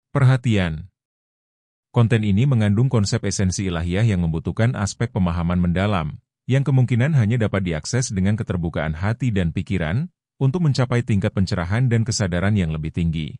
Perhatian, konten ini mengandung konsep esensi ilahiyah yang membutuhkan aspek pemahaman mendalam, yang kemungkinan hanya dapat diakses dengan keterbukaan hati dan pikiran, untuk mencapai tingkat pencerahan dan kesadaran yang lebih tinggi.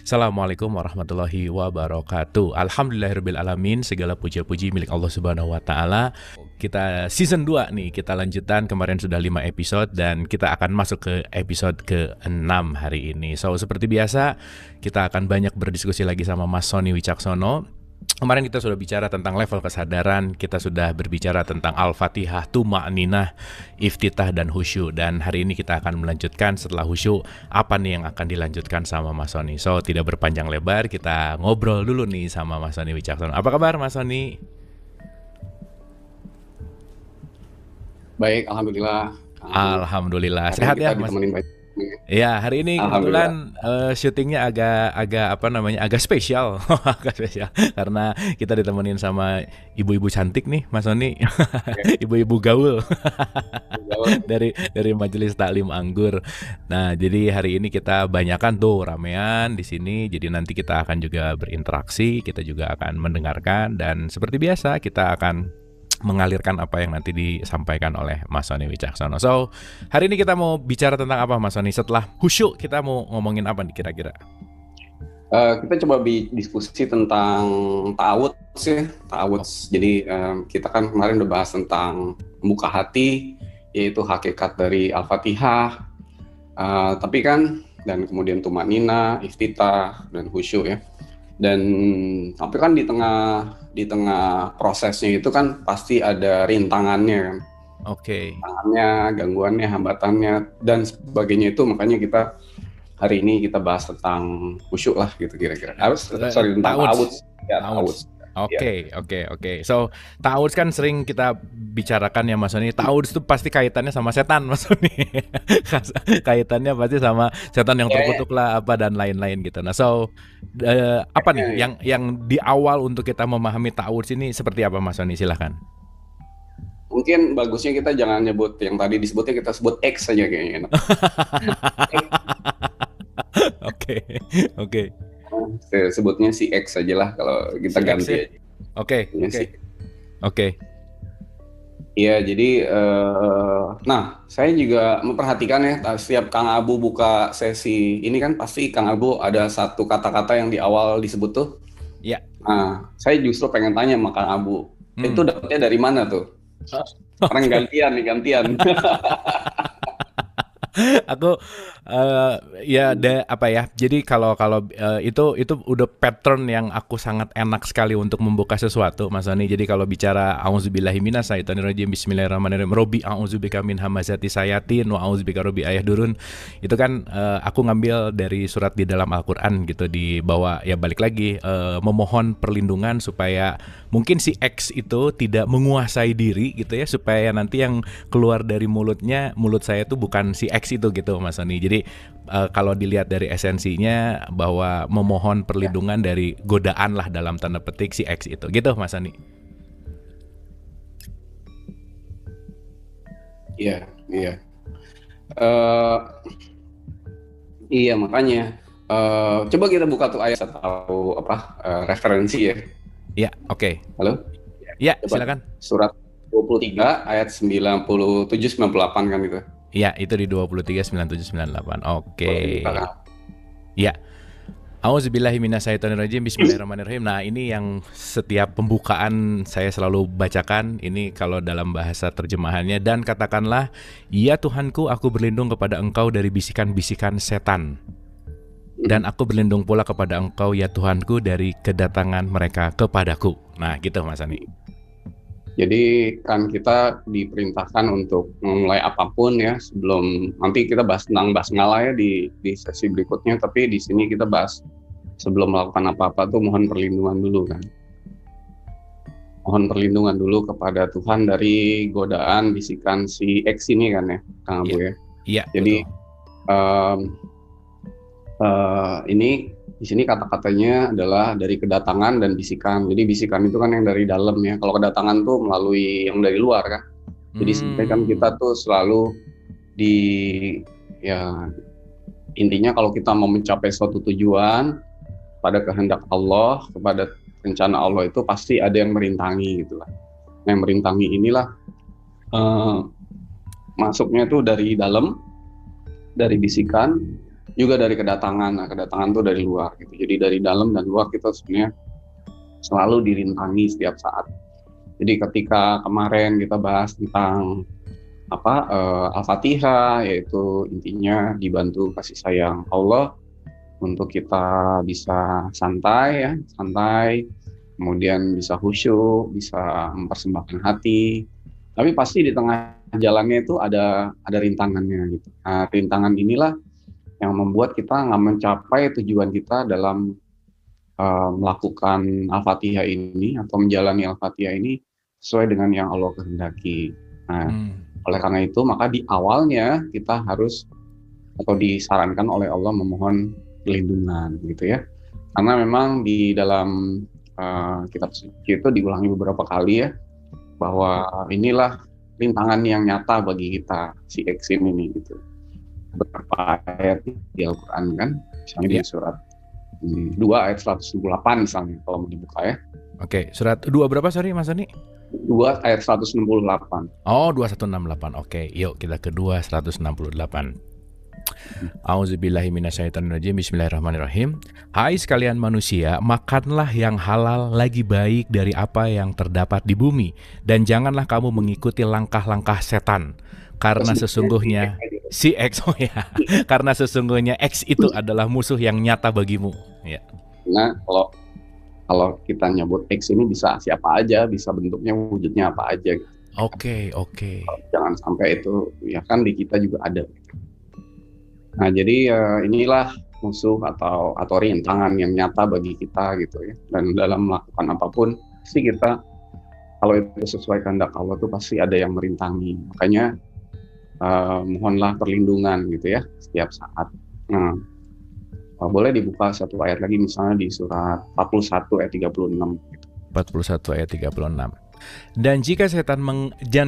Assalamualaikum warahmatullahi wabarakatuh. Alhamdulillahirrabbilalamin. Segala puja-puji milik Allah subhanahu wa ta'ala. Kita season 2 nih, kita lanjutan. Kemarin sudah 5 episode dan kita akan masuk ke episode ke-6 hari ini. So, seperti biasa, kita akan banyak berdiskusi lagi sama Mas Sony Wicaksono. Kemarin kita sudah bicara tentang level kesadaran, kita sudah berbicara tentang Al-Fatihah, Tuma'ninah, Iftitah, dan Khusyuk. Dan hari ini kita akan melanjutkan setelah Khusyuk, apa nih yang akan dilanjutkan sama Mas Sony. So, tidak berpanjang lebar, kita ngobrol dulu nih sama Mas Sony Wicaksono. Apa kabar Mas Sony? Baik, Alhamdulillah. Alhamdulillah. Sehat ya Mas? Ya, hari ini kebetulan syutingnya agak spesial. Agak spesial karena kita ditemenin sama ibu-ibu cantik nih Mas Sony. Ibu-ibu gaul. dari Majelis Taklim Anggur. Nah, jadi hari ini kita banyakan tuh ramean di sini. Jadi nanti kita akan juga berinteraksi, kita juga akan mendengarkan, dan seperti biasa kita akan mengalirkan apa yang nanti disampaikan oleh Mas Sony Wicaksono. So, hari ini kita mau bicara tentang apa Mas Sony? Setelah Khusyuk kita mau ngomongin apa nih kira-kira? Kita coba diskusi tentang ta'awudz ya. Ta'awudz. Jadi kita kan kemarin udah bahas tentang membuka hati, yaitu hakikat dari Al-Fatihah. Tapi kan, dan kemudian Tuma'ninah, Iftitah, dan Khusyuk ya. Dan tapi kan di tengah prosesnya itu kan pasti ada rintangannya kan. Oke. Rintangannya, gangguannya, hambatannya dan sebagainya, itu makanya kita hari ini kita bahas tentang khusyuk lah gitu kira-kira. Tentang ta'awudz. Ya, ta'awudz. Oke. So, ta'awudz kan sering kita bicarakan ya Mas Sony. Ta'awudz itu pasti kaitannya sama setan Mas Sony. Kaitannya pasti sama setan yang terkutuk lah apa dan lain-lain gitu. Nah, so apa nih yang di awal untuk kita memahami ta'awudz ini seperti apa Mas Sony? Silakan. Mungkin bagusnya kita jangan nyebut yang tadi disebutnya, kita sebut X saja kayaknya enak. Oke. Sebutnya si X saja lah kalau kita si ganti aja. Oke. Iya, jadi nah saya juga memperhatikan ya, setiap Kang Abu buka sesi ini kan pasti Kang Abu ada satu kata-kata yang di awal disebut tuh. Iya. Nah, saya justru pengen tanya sama Kang Abu, itu dapetnya dari mana tuh? Orang gantian. Aku jadi kalau itu udah pattern yang aku sangat enak sekali untuk membuka sesuatu Mas Sony. Jadi kalau bicara auzubillahi minasyaitonirrajim, bismillahirrahmanirrahim, robbi a'udzubika min hamazati sayatin wa a'udzubika robbi ayahdurun, itu kan aku ngambil dari surat di dalam Al-Qur'an gitu, di bawah ya, balik lagi memohon perlindungan supaya mungkin si X itu tidak menguasai diri gitu ya, supaya nanti yang keluar dari mulut saya itu bukan si X itu gitu Mas Sony. Jadi kalau dilihat dari esensinya bahwa memohon perlindungan dari godaan lah dalam tanda petik si X itu gitu Mas Sony. Iya. Iya, makanya coba kita buka tuh ayat atau referensi ya. Iya, oke. Halo? Ya, silakan. Surat 23 ayat 97-98 kan itu. Iya, itu di 23, 97, 98. Oke. Ya. Auzubillahi minasyaitonirrajim, bismillahirrahmanirrahim. Nah, ini yang setiap pembukaan saya selalu bacakan. Ini kalau dalam bahasa terjemahannya, dan katakanlah, ya Tuhanku, aku berlindung kepada Engkau dari bisikan-bisikan setan. Dan aku berlindung pula kepada Engkau, ya Tuhanku, dari kedatangan mereka kepadaku. Nah, gitu Mas Sony. Jadi kan kita diperintahkan untuk memulai apapun ya, sebelum nanti kita bahas tentang basmalah ya di sesi berikutnya, tapi di sini kita bahas sebelum melakukan apa-apa tuh mohon perlindungan dulu kan. Mohon perlindungan dulu kepada Tuhan dari godaan bisikan si X ini kan ya, Kang Abu ya. Iya. Jadi ini di sini kata-katanya adalah dari kedatangan dan bisikan. Jadi bisikan itu kan yang dari dalam ya. Kalau kedatangan tuh melalui yang dari luar kan. Jadi sebenarnya kan kita tuh selalu intinya kalau kita mau mencapai suatu tujuan, pada kehendak Allah, kepada rencana Allah itu pasti ada yang merintangi gitulah. Yang merintangi inilah masuknya itu dari dalam, dari bisikan, juga dari kedatangan. Nah, kedatangan itu dari luar gitu. Jadi dari dalam dan luar kita sebenarnya selalu dirintangi setiap saat. Jadi ketika kemarin kita bahas tentang Al-Fatihah, yaitu intinya dibantu kasih sayang Allah untuk kita bisa santai, kemudian bisa khusyuk, bisa mempersembahkan hati. Tapi pasti di tengah jalannya itu ada rintangannya gitu. Nah, rintangan inilah yang membuat kita nggak mencapai tujuan kita dalam melakukan Al-Fatihah ini atau menjalani Al-Fatihah ini sesuai dengan yang Allah kehendaki. Nah, oleh karena itu maka di awalnya kita harus atau disarankan oleh Allah memohon perlindungan gitu ya. Karena memang di dalam kitab suci itu diulangi beberapa kali ya, bahwa inilah rintangan yang nyata bagi kita, si eksim ini gitu. Beberapa ayat di Al-Quran kan, misalnya di surat 2 ayat 178 misalnya kalau mau dibuka ya. Oke, surat 2 berapa sorry Mas Ani? 2 ayat 168. Oh, 2168. Oke, yuk kita ke 168. A'udzubillahi minasyaitonirrajim. Bismillahirrahmanirrahim. Hai sekalian manusia, makanlah yang halal lagi baik dari apa yang terdapat di bumi, dan janganlah kamu mengikuti langkah-langkah setan, karena sesungguhnya si X karena sesungguhnya X itu adalah musuh yang nyata bagimu. Ya. Nah, kalau kita nyebut X ini bisa siapa aja, bisa bentuknya, wujudnya apa aja gitu. Oke. Jangan sampai itu ya kan di kita juga ada. Nah, jadi inilah musuh atau rintangan yang nyata bagi kita gitu ya. Dan dalam melakukan apapun pasti kita, kalau itu sesuai kehendak Allah tuh pasti ada yang merintangi. Makanya mohonlah perlindungan gitu ya setiap saat. Nah, boleh dibuka satu ayat lagi misalnya di surat 41 ayat 36 gitu. 41 ayat 36. Dan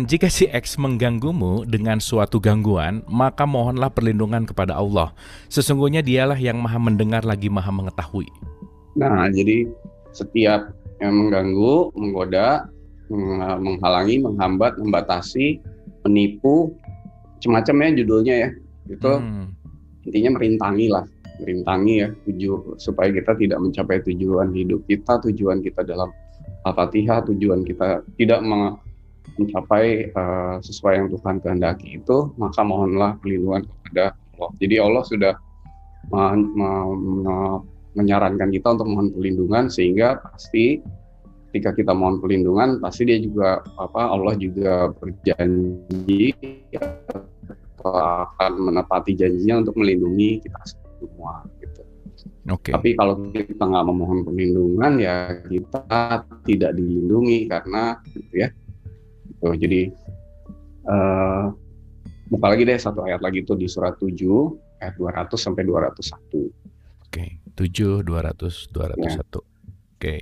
jika si X mengganggumu dengan suatu gangguan, maka mohonlah perlindungan kepada Allah. Sesungguhnya dialah yang maha mendengar lagi maha mengetahui. Nah, jadi setiap yang mengganggu, menggoda, menghalangi, menghambat, membatasi, menipu, macam-macamnya judulnya ya, itu intinya merintangi ya, supaya kita tidak mencapai tujuan hidup kita, tujuan kita dalam Al-Fatihah, tujuan kita tidak mencapai sesuai yang Tuhan kehendaki itu, maka mohonlah perlindungan kepada Allah. Jadi Allah sudah menyarankan kita untuk mohon perlindungan, sehingga pasti ketika kita mohon perlindungan, pasti dia juga Allah juga berjanji akan menepati janjinya untuk melindungi kita semua gitu. Okay. Tapi kalau kita nggak memohon perlindungan ya kita tidak dilindungi karena gitu ya. Jadi buka lagi deh satu ayat lagi itu di surat 7 ayat 200 sampai 201. Oke, 7 200 201. Ya. Oke.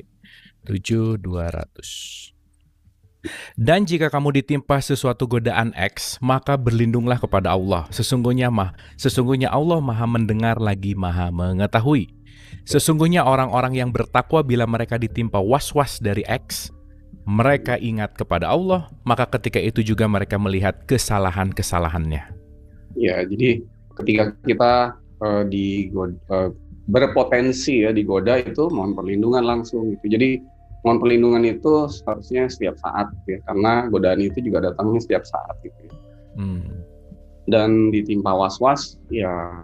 7 200. Dan jika kamu ditimpa sesuatu godaan X, maka berlindunglah kepada Allah. Sesungguhnya Allah maha mendengar lagi maha mengetahui. Sesungguhnya orang-orang yang bertakwa bila mereka ditimpa was-was dari X, mereka ingat kepada Allah, maka ketika itu juga mereka melihat kesalahan-kesalahannya. Ya, jadi ketika kita berpotensi ya digoda itu mohon perlindungan langsung gitu. Jadi mohon perlindungan itu seharusnya setiap saat ya, karena godaan itu juga datangnya setiap saat gitu ya. Dan ditimpa was-was ya,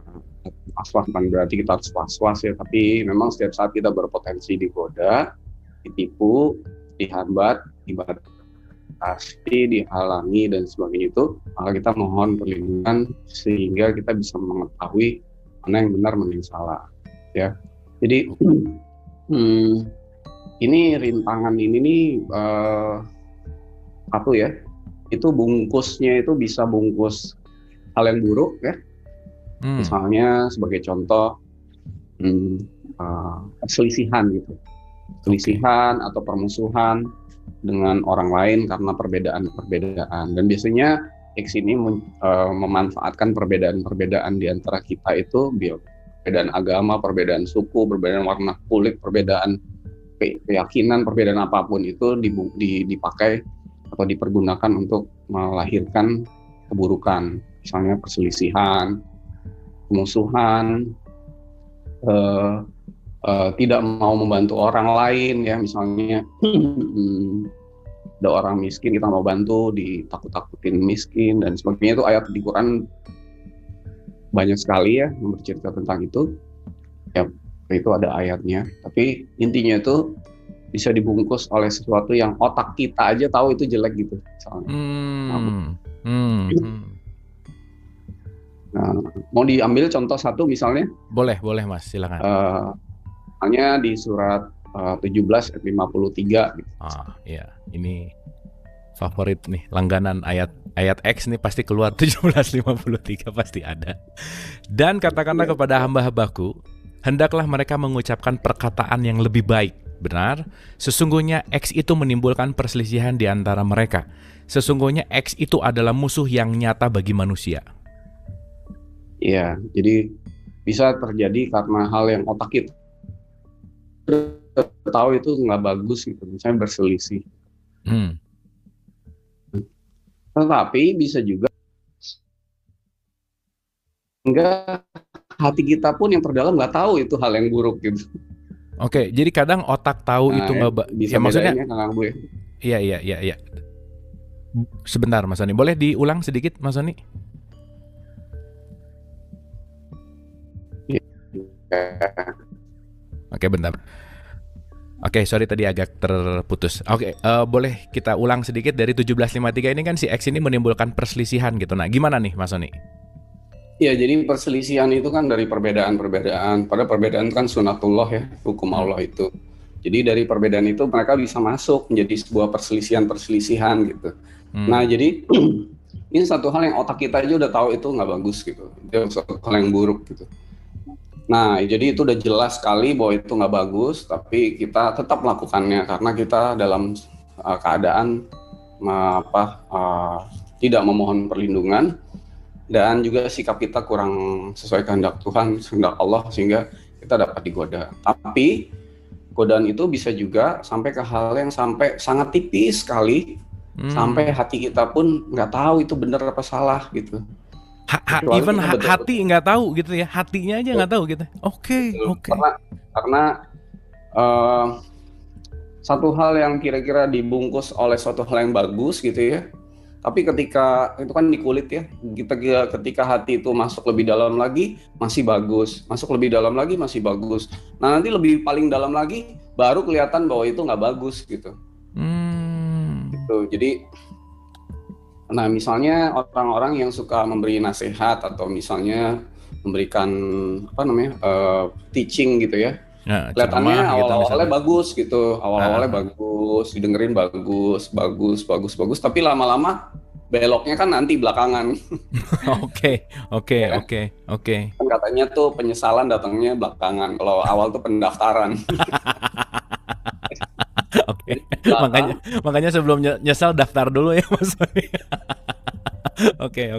was-was bukan berarti kita harus was-was ya, tapi memang setiap saat kita berpotensi digoda, ditipu, dihambat, dibatasi, dihalangi dan sebagainya itu, maka kita mohon perlindungan sehingga kita bisa mengetahui mana yang benar, mana yang salah ya. Jadi ini rintangan ini nih itu bungkusnya itu bisa bungkus hal yang buruk ya. Misalnya sebagai contoh perselisihan gitu, perselisihan atau permusuhan dengan orang lain karena perbedaan. Dan biasanya X ini memanfaatkan perbedaan di antara kita itu perbedaan agama, perbedaan suku, perbedaan warna kulit, perbedaan keyakinan, perbedaan apapun itu dipakai atau dipergunakan untuk melahirkan keburukan, misalnya perselisihan, kemusuhan, tidak mau membantu orang lain, ya misalnya ada orang miskin kita mau bantu, ditakut-takutin miskin dan sebagainya. Itu ayat di Quran banyak sekali ya yang bercerita tentang itu. Ya itu ada ayatnya, tapi intinya itu bisa dibungkus oleh sesuatu yang otak kita aja tahu itu jelek gitu misalnya. Nah, mau diambil contoh satu misalnya? Boleh Mas, silakan. Misalnya di surat 17 ayat 53 gitu. Iya, ini favorit nih, langganan ayat X nih pasti keluar 17:53 pasti ada. Dan katakanlah kepada hamba-hambaku, hendaklah mereka mengucapkan perkataan yang lebih baik. Benar, sesungguhnya X itu menimbulkan perselisihan di antara mereka. Sesungguhnya X itu adalah musuh yang nyata bagi manusia. Iya, jadi bisa terjadi karena hal yang otak kita tahu itu nggak bagus gitu, misalnya berselisih. Tetapi bisa juga enggak, hati kita pun yang terdalam nggak tahu itu hal yang buruk gitu. Oke, jadi kadang otak tahu itu nggak bisa ya, maksudnya Iya. Sebentar Mas Soni, boleh diulang sedikit Mas Soni? Oke, bentar. Oke, sorry tadi agak terputus. Oke, boleh kita ulang sedikit dari 17:53 ini kan si X ini menimbulkan perselisihan gitu. Nah, gimana nih Mas Soni? Ya, jadi perselisihan itu kan dari perbedaan-perbedaan. Pada perbedaan kan sunatullah ya, hukum Allah itu. Jadi dari perbedaan itu mereka bisa masuk menjadi sebuah perselisihan gitu. Nah, jadi ini satu hal yang otak kita aja udah tahu itu nggak bagus gitu. Itu satu hal yang buruk gitu. Nah, jadi itu udah jelas sekali bahwa itu nggak bagus, tapi kita tetap melakukannya karena kita dalam keadaan tidak memohon perlindungan. Dan juga sikap kita kurang sesuai kehendak Tuhan, kehendak Allah, sehingga kita dapat digoda. Tapi godaan itu bisa juga sampai ke hal yang sampai sangat tipis sekali, sampai hati kita pun nggak tahu itu benar apa salah gitu. Even hati nggak tahu gitu ya, hatinya aja nggak tahu gitu. Oke. Karena satu hal yang kira-kira dibungkus oleh suatu hal yang bagus gitu ya. Tapi ketika itu kan di kulit ya, ketika hati itu masuk lebih dalam lagi masih bagus, masuk lebih dalam lagi masih bagus. Nah nanti lebih paling dalam lagi baru kelihatan bahwa itu nggak bagus gitu. Gitu. Jadi, nah misalnya orang-orang yang suka memberi nasihat atau misalnya memberikan teaching gitu ya. Nah, kelihatannya awal-awalnya gitu, bagus gitu, awal-awalnya bagus, didengerin bagus, tapi lama-lama beloknya kan nanti belakangan. Oke. Kan katanya tuh penyesalan datangnya belakangan, kalau awal tuh pendaftaran. Oke. Makanya sebelum nyesal daftar dulu ya Mas. Oke.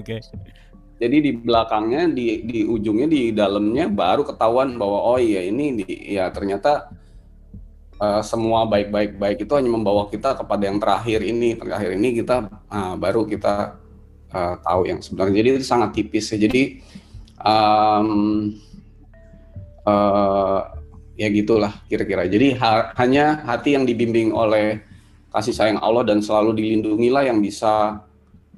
Jadi di belakangnya, di ujungnya, di dalamnya baru ketahuan bahwa oh iya ini ya ternyata semua baik itu hanya membawa kita kepada yang terakhir ini kita baru kita tahu yang sebenarnya. Jadi itu sangat tipis ya. Jadi ya gitulah kira-kira. Jadi hanya hati yang dibimbing oleh kasih sayang Allah dan selalu dilindungilah yang bisa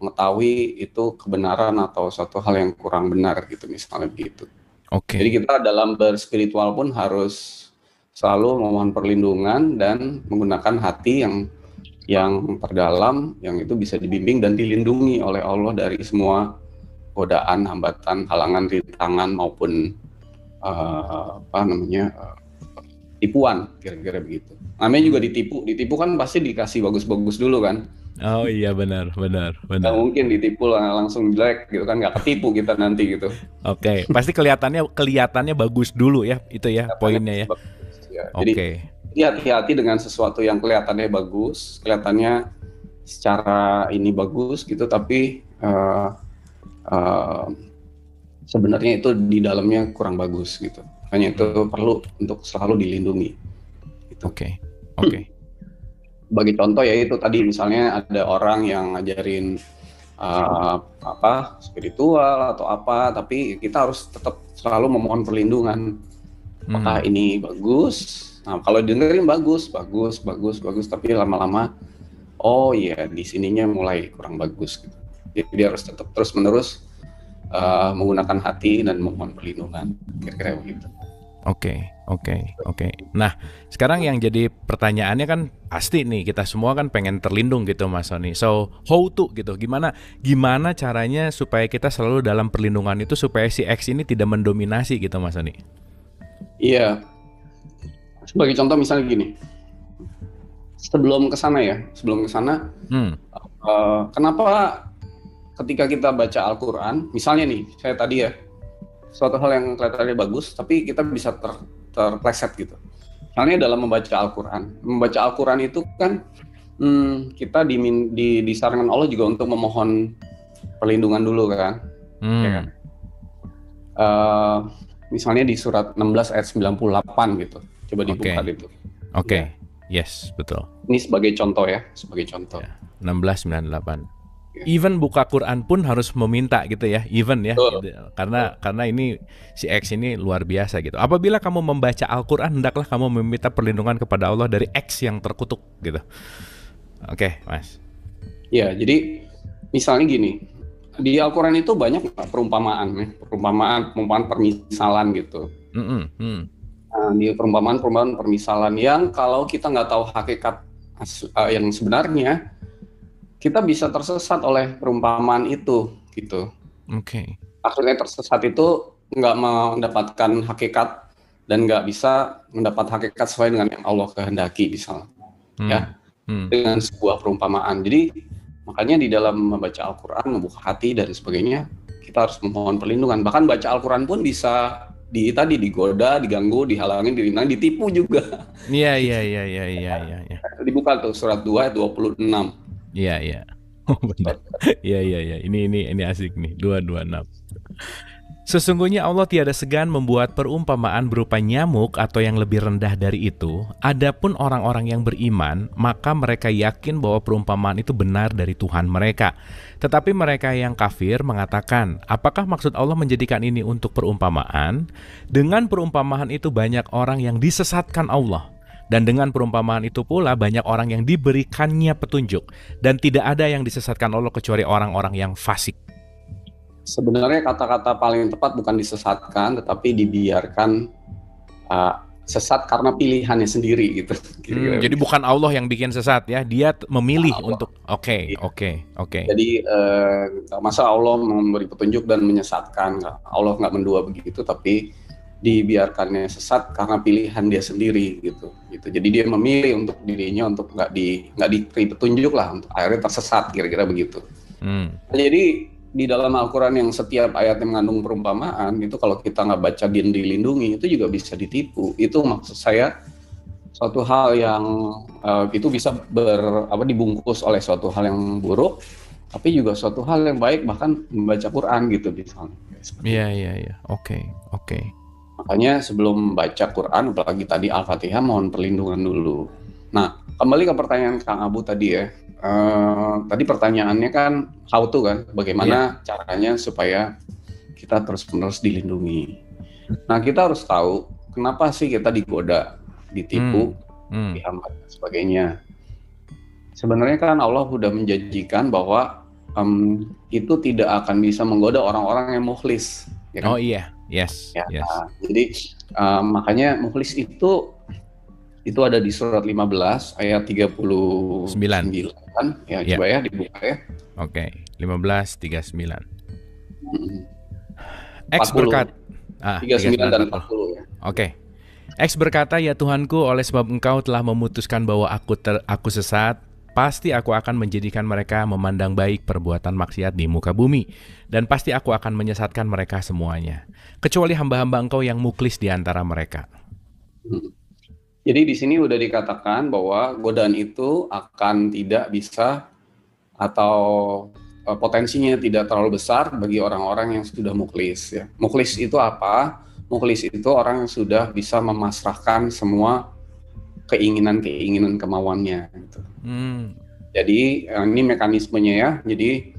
mengetahui itu kebenaran atau suatu hal yang kurang benar gitu, misalnya begitu. Jadi kita dalam berspiritual pun harus selalu memohon perlindungan dan menggunakan hati yang terdalam, yang itu bisa dibimbing dan dilindungi oleh Allah dari semua godaan, hambatan, halangan, rintangan maupun tipuan, kira-kira begitu. Namanya juga ditipu kan pasti dikasih bagus-bagus dulu kan. Oh iya benar. Nggak mungkin ditipu langsung jelek gitu kan, nggak ketipu kita nanti gitu. Oke. Pasti kelihatannya bagus dulu ya, itu ya poinnya ya. Jadi hati-hati dengan sesuatu yang kelihatannya bagus, kelihatannya secara ini bagus gitu, tapi sebenarnya itu di dalamnya kurang bagus gitu. Makanya itu perlu untuk selalu dilindungi. Gitu. Oke. Bagi contoh ya itu tadi misalnya ada orang yang ngajarin spiritual atau apa, tapi kita harus tetap selalu memohon perlindungan. Apakah ini bagus? Nah, kalau dengerin bagus, tapi lama-lama, oh iya di sininya mulai kurang bagus. Gitu. Jadi dia harus tetap terus-menerus menggunakan hati dan memohon perlindungan, kira-kira begitu. Oke. Nah, sekarang yang jadi pertanyaannya kan pasti nih kita semua kan pengen terlindung gitu Mas Sony. So, how to gitu. Gimana caranya supaya kita selalu dalam perlindungan itu supaya si X ini tidak mendominasi gitu Mas Sony? Iya. Sebagai contoh misalnya gini. Sebelum ke sana, kenapa ketika kita baca Al-Quran, misalnya nih, saya tadi ya, suatu hal yang kelihatannya bagus, tapi kita bisa terpleset gitu. Misalnya dalam membaca Al-Quran itu kan kita disarankan Allah juga untuk memohon perlindungan dulu kan. Ya kan? Misalnya di surat 16 ayat 98 gitu. Coba dibuka itu. Oke. Yes, betul. Ini sebagai contoh ya, Ya, 1698. Even buka Quran pun harus meminta gitu ya, even ya, gitu. Karena ini si X ini luar biasa gitu. Apabila kamu membaca Al-Quran, hendaklah kamu meminta perlindungan kepada Allah dari X yang terkutuk gitu. Oke, Mas. Ya, jadi misalnya gini, di Al-Quran itu banyak perumpamaan permisalan gitu. Nah, di perumpamaan permisalan yang kalau kita nggak tahu hakikat yang sebenarnya, kita bisa tersesat oleh perumpamaan itu, gitu. Oke. Maksudnya tersesat itu nggak mendapatkan hakikat dan nggak bisa mendapat hakikat sesuai dengan yang Allah kehendaki, misalnya, dengan sebuah perumpamaan. Jadi makanya di dalam membaca Al-Quran, membuka hati dan sebagainya, kita harus memohon perlindungan. Bahkan baca Al-Quran pun bisa digoda, diganggu, dihalangin, dirintangi, ditipu juga. Iya. Dibuka tuh surat 2 ayat 26. Iya. Oh, benar. Iya. Ini asik nih. 226. Sesungguhnya Allah tiada segan membuat perumpamaan berupa nyamuk atau yang lebih rendah dari itu. Adapun orang-orang yang beriman, maka mereka yakin bahwa perumpamaan itu benar dari Tuhan mereka. Tetapi mereka yang kafir mengatakan, apakah maksud Allah menjadikan ini untuk perumpamaan? Dengan perumpamaan itu banyak orang yang disesatkan Allah. Dan dengan perumpamaan itu pula banyak orang yang diberikannya petunjuk. Dan tidak ada yang disesatkan Allah kecuali orang-orang yang fasik. Sebenarnya kata-kata paling tepat bukan disesatkan, tetapi dibiarkan sesat karena pilihannya sendiri gitu. Jadi bukan Allah yang bikin sesat ya, dia memilih untuk Oke. Jadi masa Allah memberi petunjuk dan menyesatkan? Allah nggak mendua begitu, tapi dibiarkannya sesat karena pilihan dia sendiri gitu. Jadi dia memilih untuk dirinya untuk nggak diberi petunjuk lah, untuk akhirnya tersesat, kira-kira begitu. Jadi di dalam Al-Quran yang setiap ayatnya mengandung perumpamaan itu, kalau kita nggak baca dan dilindungi, itu juga bisa ditipu. Itu maksud saya suatu hal yang itu bisa dibungkus oleh suatu hal yang buruk, tapi juga suatu hal yang baik, bahkan membaca Quran gitu misalnya. Iya. Oke. Makanya sebelum baca Quran, apalagi tadi Al-Fatihah, mohon perlindungan dulu. Nah, kembali ke pertanyaan Kang Abu tadi ya. Tadi pertanyaannya kan how to kan, bagaimana caranya supaya kita terus-menerus dilindungi. Nah, kita harus tahu kenapa sih kita digoda, ditipu, dihambat dan sebagainya. Sebenarnya kan Allah sudah menjanjikan bahwa itu tidak akan bisa menggoda orang-orang yang mukhlis. Ya kan? Oh iya. Yes. Nah, jadi makanya mukhlis itu ada di surat 15 ayat 39. Ya, coba ya dibuka ya. Oke, 15:39. X 40. berkata 39 dan 40 ya. Oke. X berkata, ya Tuhanku, oleh sebab Engkau telah memutuskan bahwa aku sesat, pasti aku akan menjadikan mereka memandang baik perbuatan maksiat di muka bumi, dan pasti aku akan menyesatkan mereka semuanya, kecuali hamba-hamba Engkau yang muklis di antara mereka. Jadi di sini udah dikatakan bahwa godaan itu akan tidak bisa atau potensinya tidak terlalu besar bagi orang-orang yang sudah muklis ya. Muklis itu apa? Muklis itu orang yang sudah bisa memasrahkan semua keinginan kemauannya gitu. Jadi ini mekanismenya ya. Jadi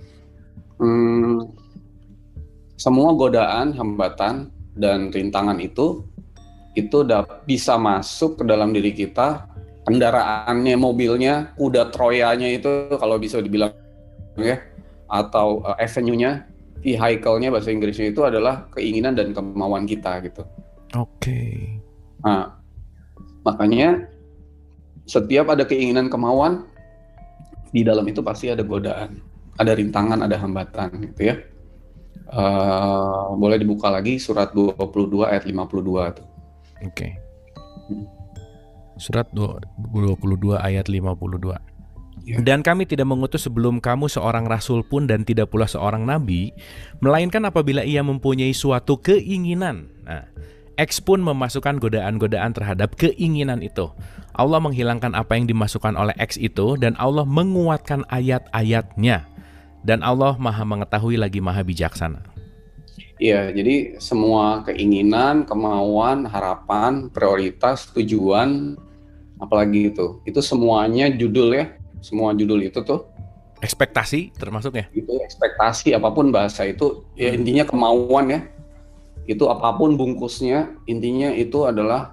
semua godaan, hambatan dan rintangan itu bisa masuk ke dalam diri kita. Kendaraannya, mobilnya, kuda Troyanya itu kalau bisa dibilang ya, atau avenue-nya, vehicle-nya bahasa Inggrisnya itu adalah keinginan dan kemauan kita gitu. Oke. Nah, makanya setiap ada keinginan kemauan di dalam itu pasti ada godaan, ada rintangan, ada hambatan gitu ya. Boleh dibuka lagi surat 22 ayat 52 tuh. Oke. Surat 22 ayat 52. Dan kami tidak mengutus sebelum kamu seorang rasul pun dan tidak pula seorang nabi, melainkan apabila ia mempunyai suatu keinginan. Nah, X pun memasukkan godaan-godaan terhadap keinginan itu. Allah menghilangkan apa yang dimasukkan oleh X itu, dan Allah menguatkan ayat-ayatnya. Dan Allah maha mengetahui lagi maha bijaksana. Iya, jadi semua keinginan, kemauan, harapan, prioritas, tujuan, apalagi itu semuanya judul ya. Semua judul itu tuh ekspektasi termasuk ya? Itu ekspektasi, apapun bahasa itu ya intinya kemauan ya. Itu apapun bungkusnya, intinya itu adalah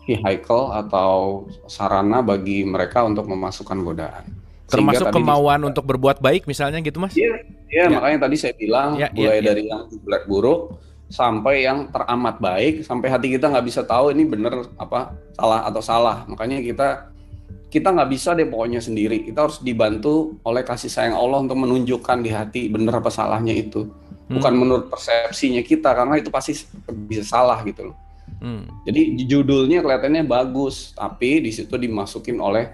vehicle atau sarana bagi mereka untuk memasukkan godaan. Termasuk kemauan untuk berbuat baik misalnya gitu Mas? Iya, makanya tadi saya bilang mulai dari yang jelek buruk sampai yang teramat baik, sampai hati kita nggak bisa tahu ini benar apa salah atau salah. Makanya kita nggak bisa deh pokoknya sendiri. Kita harus dibantu oleh kasih sayang Allah untuk menunjukkan di hati benar apa salahnya itu. Bukan menurut persepsinya kita, karena itu pasti bisa salah gitu loh. Jadi judulnya kelihatannya bagus, tapi di situ dimasukin oleh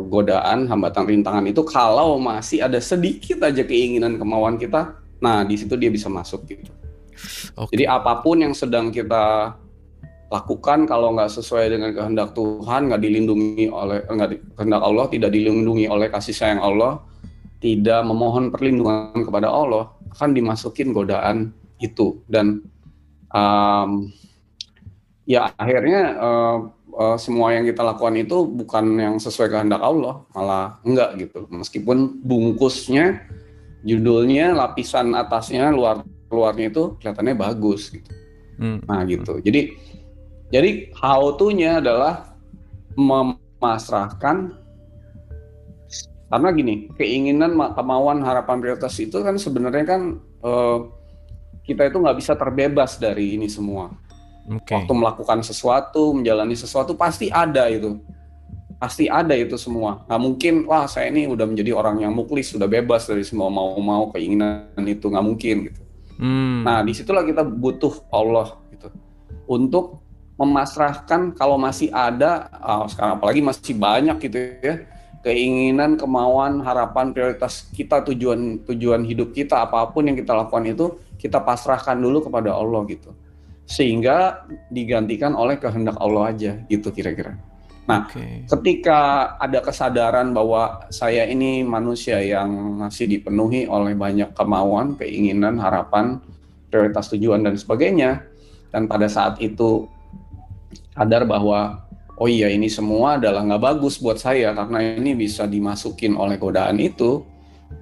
godaan, hambatan, rintangan itu kalau masih ada sedikit aja keinginan kemauan kita, nah di situ dia bisa masuk gitu. Jadi apapun yang sedang kita lakukan kalau nggak sesuai dengan kehendak Tuhan, nggak dilindungi oleh kehendak Allah, tidak dilindungi oleh kasih sayang Allah, tidak memohon perlindungan kepada Allah, akan dimasukin godaan itu. Dan ya akhirnya semua yang kita lakukan itu bukan yang sesuai kehendak Allah, malah enggak gitu. Meskipun bungkusnya, judulnya, lapisan atasnya, luarnya itu kelihatannya bagus gitu. Nah gitu. Jadi how to-nya adalah memasrahkan, karena gini, keinginan, kemauan, harapan, prioritas itu kan sebenarnya kan kita itu nggak bisa terbebas dari ini semua. Waktu melakukan sesuatu, menjalani sesuatu pasti ada itu semua. Nggak mungkin, wah saya ini udah menjadi orang yang muklis, sudah bebas dari semua mau keinginan itu, nggak mungkin gitu. Nah disitulah kita butuh Allah gitu untuk memasrahkan kalau masih ada, sekarang apalagi masih banyak gitu ya, keinginan, kemauan, harapan, prioritas kita, tujuan hidup kita, apapun yang kita lakukan itu kita pasrahkan dulu kepada Allah gitu, sehingga digantikan oleh kehendak Allah aja gitu kira-kira. Nah, ketika ada kesadaran bahwa saya ini manusia yang masih dipenuhi oleh banyak kemauan, keinginan, harapan, prioritas, tujuan dan sebagainya, dan pada saat itu sadar bahwa oh iya ini semua adalah nggak bagus buat saya karena ini bisa dimasukin oleh godaan itu,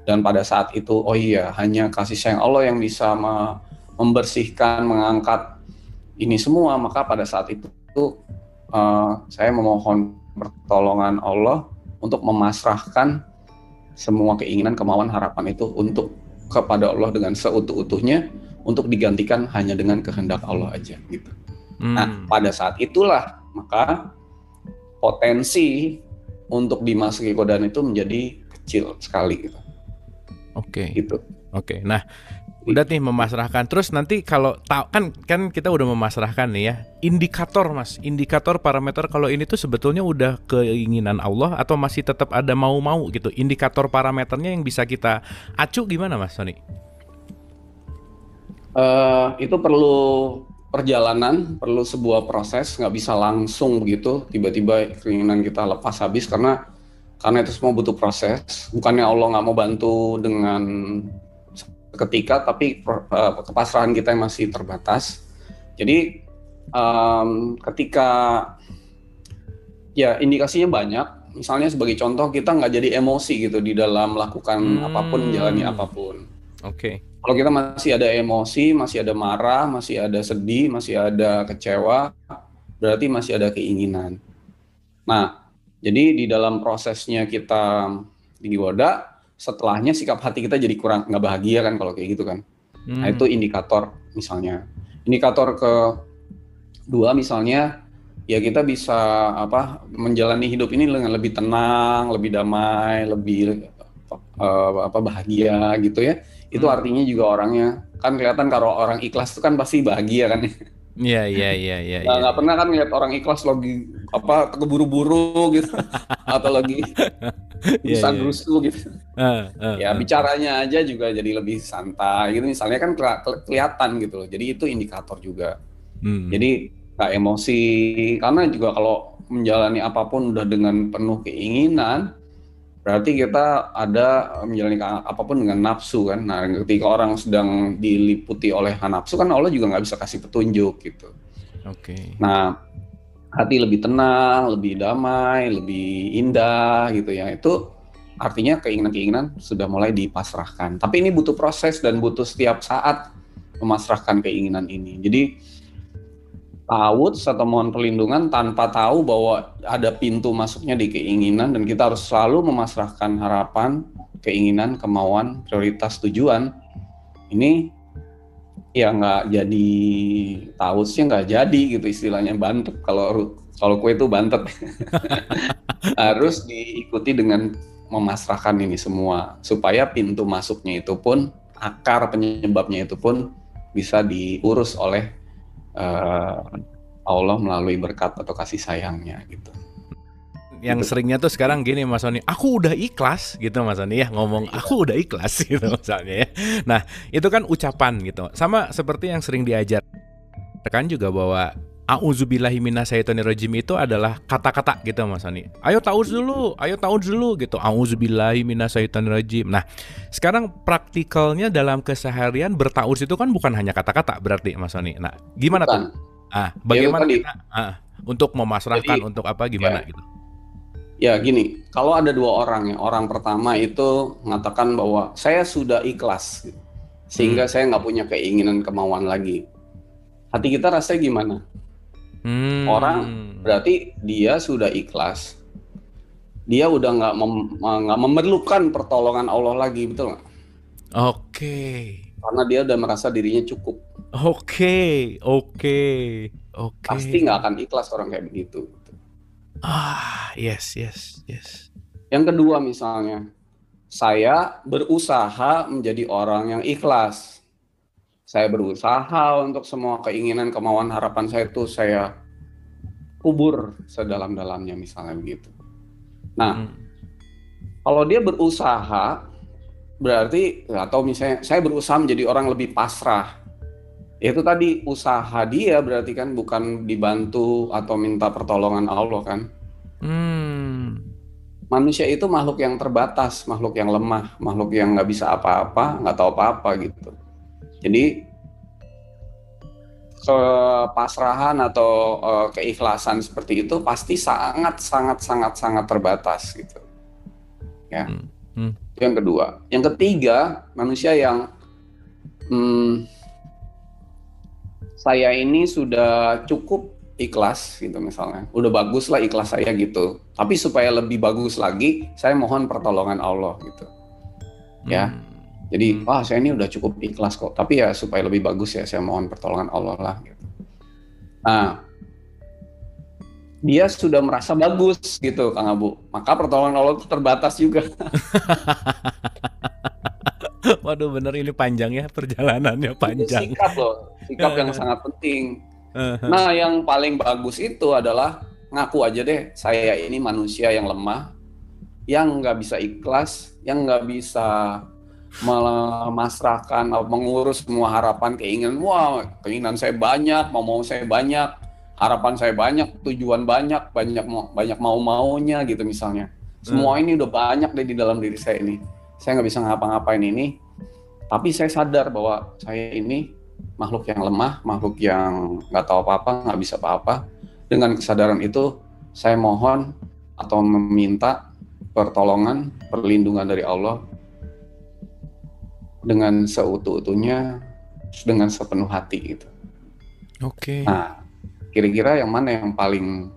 dan pada saat itu oh iya hanya kasih sayang Allah yang bisa membersihkan, mengangkat ini semua, maka pada saat itu saya memohon pertolongan Allah untuk memasrahkan semua keinginan, kemauan, harapan itu untuk kepada Allah dengan seutuh-utuhnya, untuk digantikan hanya dengan kehendak Allah aja gitu. Nah, pada saat itulah maka potensi untuk dimasuki godaan itu menjadi kecil sekali gitu. Oke. Nah, udah nih memasrahkan. Terus nanti kalau kan kita udah memasrahkan nih ya. Indikator Mas, indikator parameter kalau ini tuh sebetulnya udah keinginan Allah atau masih tetap ada mau-mau gitu. Indikator parameternya yang bisa kita acu gimana Mas Sony? Itu perlu perjalanan, perlu sebuah proses, nggak bisa langsung begitu tiba-tiba keinginan kita lepas habis, karena karena itu semua butuh proses. Bukannya Allah nggak mau bantu dengan seketika, tapi kepasrahan kita yang masih terbatas. Jadi ketika ya indikasinya banyak, misalnya sebagai contoh kita nggak jadi emosi gitu di dalam melakukan apapun, menjalani apapun. Oke. Kalau kita masih ada emosi, masih ada marah, masih ada sedih, masih ada kecewa, berarti masih ada keinginan. Nah, jadi di dalam prosesnya kita digoda, setelahnya sikap hati kita jadi kurang nggak bahagia kan kalau kayak gitu kan. Nah itu indikator misalnya. Indikator kedua misalnya, ya kita bisa menjalani hidup ini dengan lebih tenang, lebih damai, lebih bahagia gitu ya. Itu artinya juga orangnya kan kelihatan kalau orang ikhlas itu kan pasti bahagia kan. Iya. Nggak pernah kan ngeliat orang ikhlas lagi keburu-buru gitu atau lagi gerusa-gerusu gitu. Ya bicaranya aja juga jadi lebih santai gitu misalnya kan kelihatan gitu loh. Jadi itu indikator juga. Jadi nggak emosi, karena juga kalau menjalani apapun udah dengan penuh keinginan, berarti kita ada menjalani apapun dengan nafsu kan. Nah ketika orang sedang diliputi oleh nafsu kan Allah juga nggak bisa kasih petunjuk gitu. Oke. Nah hati lebih tenang, lebih damai, lebih indah gitu ya, itu artinya keinginan-keinginan sudah mulai dipasrahkan. Tapi ini butuh proses dan butuh setiap saat memasrahkan keinginan ini. Jadi ta'awudz atau mohon perlindungan tanpa tahu bahwa ada pintu masuknya di keinginan, dan kita harus selalu memasrahkan harapan, keinginan, kemauan, prioritas, tujuan. Ini ya nggak jadi, ta'awudznya nggak jadi gitu, istilahnya bantet. Kalau kue itu bantet. Harus diikuti dengan memasrahkan ini semua supaya pintu masuknya itu pun, akar penyebabnya itu pun bisa diurus oleh Allah melalui berkat atau kasih sayangnya gitu. Yang seringnya tuh sekarang gini Mas Sony, aku udah ikhlas gitu Mas Sony ya, ngomong aku udah ikhlas gitu misalnya ya. Nah itu kan ucapan gitu, sama seperti yang sering diajarkan juga bahwa A'udzubillahi minasyaitonirrajim itu adalah kata-kata gitu Mas Sony. Ayo ta'awudz dulu gitu. A'udzubillahi minasyaitonirrajim. Nah, sekarang praktikalnya dalam keseharian berta'awudz itu kan bukan hanya kata-kata berarti Mas Sony. Nah, gimana tuh? Bagaimana kita untuk memasrahkan, untuk apa gimana gitu? Ya gini, kalau ada dua orang ya, orang pertama itu mengatakan bahwa saya sudah ikhlas, sehingga saya nggak punya keinginan kemauan lagi. Hati kita rasanya gimana? Orang berarti dia sudah ikhlas, dia udah nggak memerlukan pertolongan Allah lagi, betul nggak? Oke. Karena dia udah merasa dirinya cukup. Oke. Pasti nggak akan ikhlas orang kayak begitu. Yes. Yang kedua misalnya, saya berusaha menjadi orang yang ikhlas. Saya berusaha untuk semua keinginan, kemauan, harapan saya itu saya kubur sedalam-dalamnya misalnya begitu. Nah, kalau dia berusaha berarti, atau misalnya saya berusaha menjadi orang lebih pasrah. Itu tadi usaha dia berarti kan bukan dibantu atau minta pertolongan Allah kan. Manusia itu makhluk yang terbatas, makhluk yang lemah, makhluk yang nggak bisa apa-apa, nggak tahu apa-apa gitu. Jadi kepasrahan atau keikhlasan seperti itu pasti sangat terbatas gitu. Ya. Itu yang kedua. Yang ketiga, manusia yang saya ini sudah cukup ikhlas gitu misalnya. Udah bagus lah ikhlas saya gitu. Tapi supaya lebih bagus lagi, saya mohon pertolongan Allah gitu. Ya. Jadi, saya ini udah cukup ikhlas kok. Tapi ya supaya lebih bagus ya saya mohon pertolongan Allah lah gitu. Nah, dia sudah merasa bagus gitu Kang Abu. Maka pertolongan Allah itu terbatas juga. Waduh, bener ini panjang ya, perjalanannya panjang. Itu sikap loh, sikap yang sangat penting. Nah, yang paling bagus itu adalah ngaku aja deh, saya ini manusia yang lemah, yang nggak bisa ikhlas, yang nggak bisa memasrahkan, mengurus semua harapan, keinginan. Wah, keinginan saya banyak, mau saya banyak, harapan saya banyak, tujuan banyak mau-maunya gitu misalnya. Semua ini udah banyak deh di dalam diri saya ini. Saya nggak bisa ngapa-ngapain ini. Tapi saya sadar bahwa saya ini makhluk yang lemah, makhluk yang nggak tahu apa-apa, nggak bisa apa-apa. Dengan kesadaran itu, saya mohon atau meminta pertolongan, perlindungan dari Allah dengan seutuh-utuhnya, dengan sepenuh hati gitu. Oke. Nah, kira-kira yang mana yang paling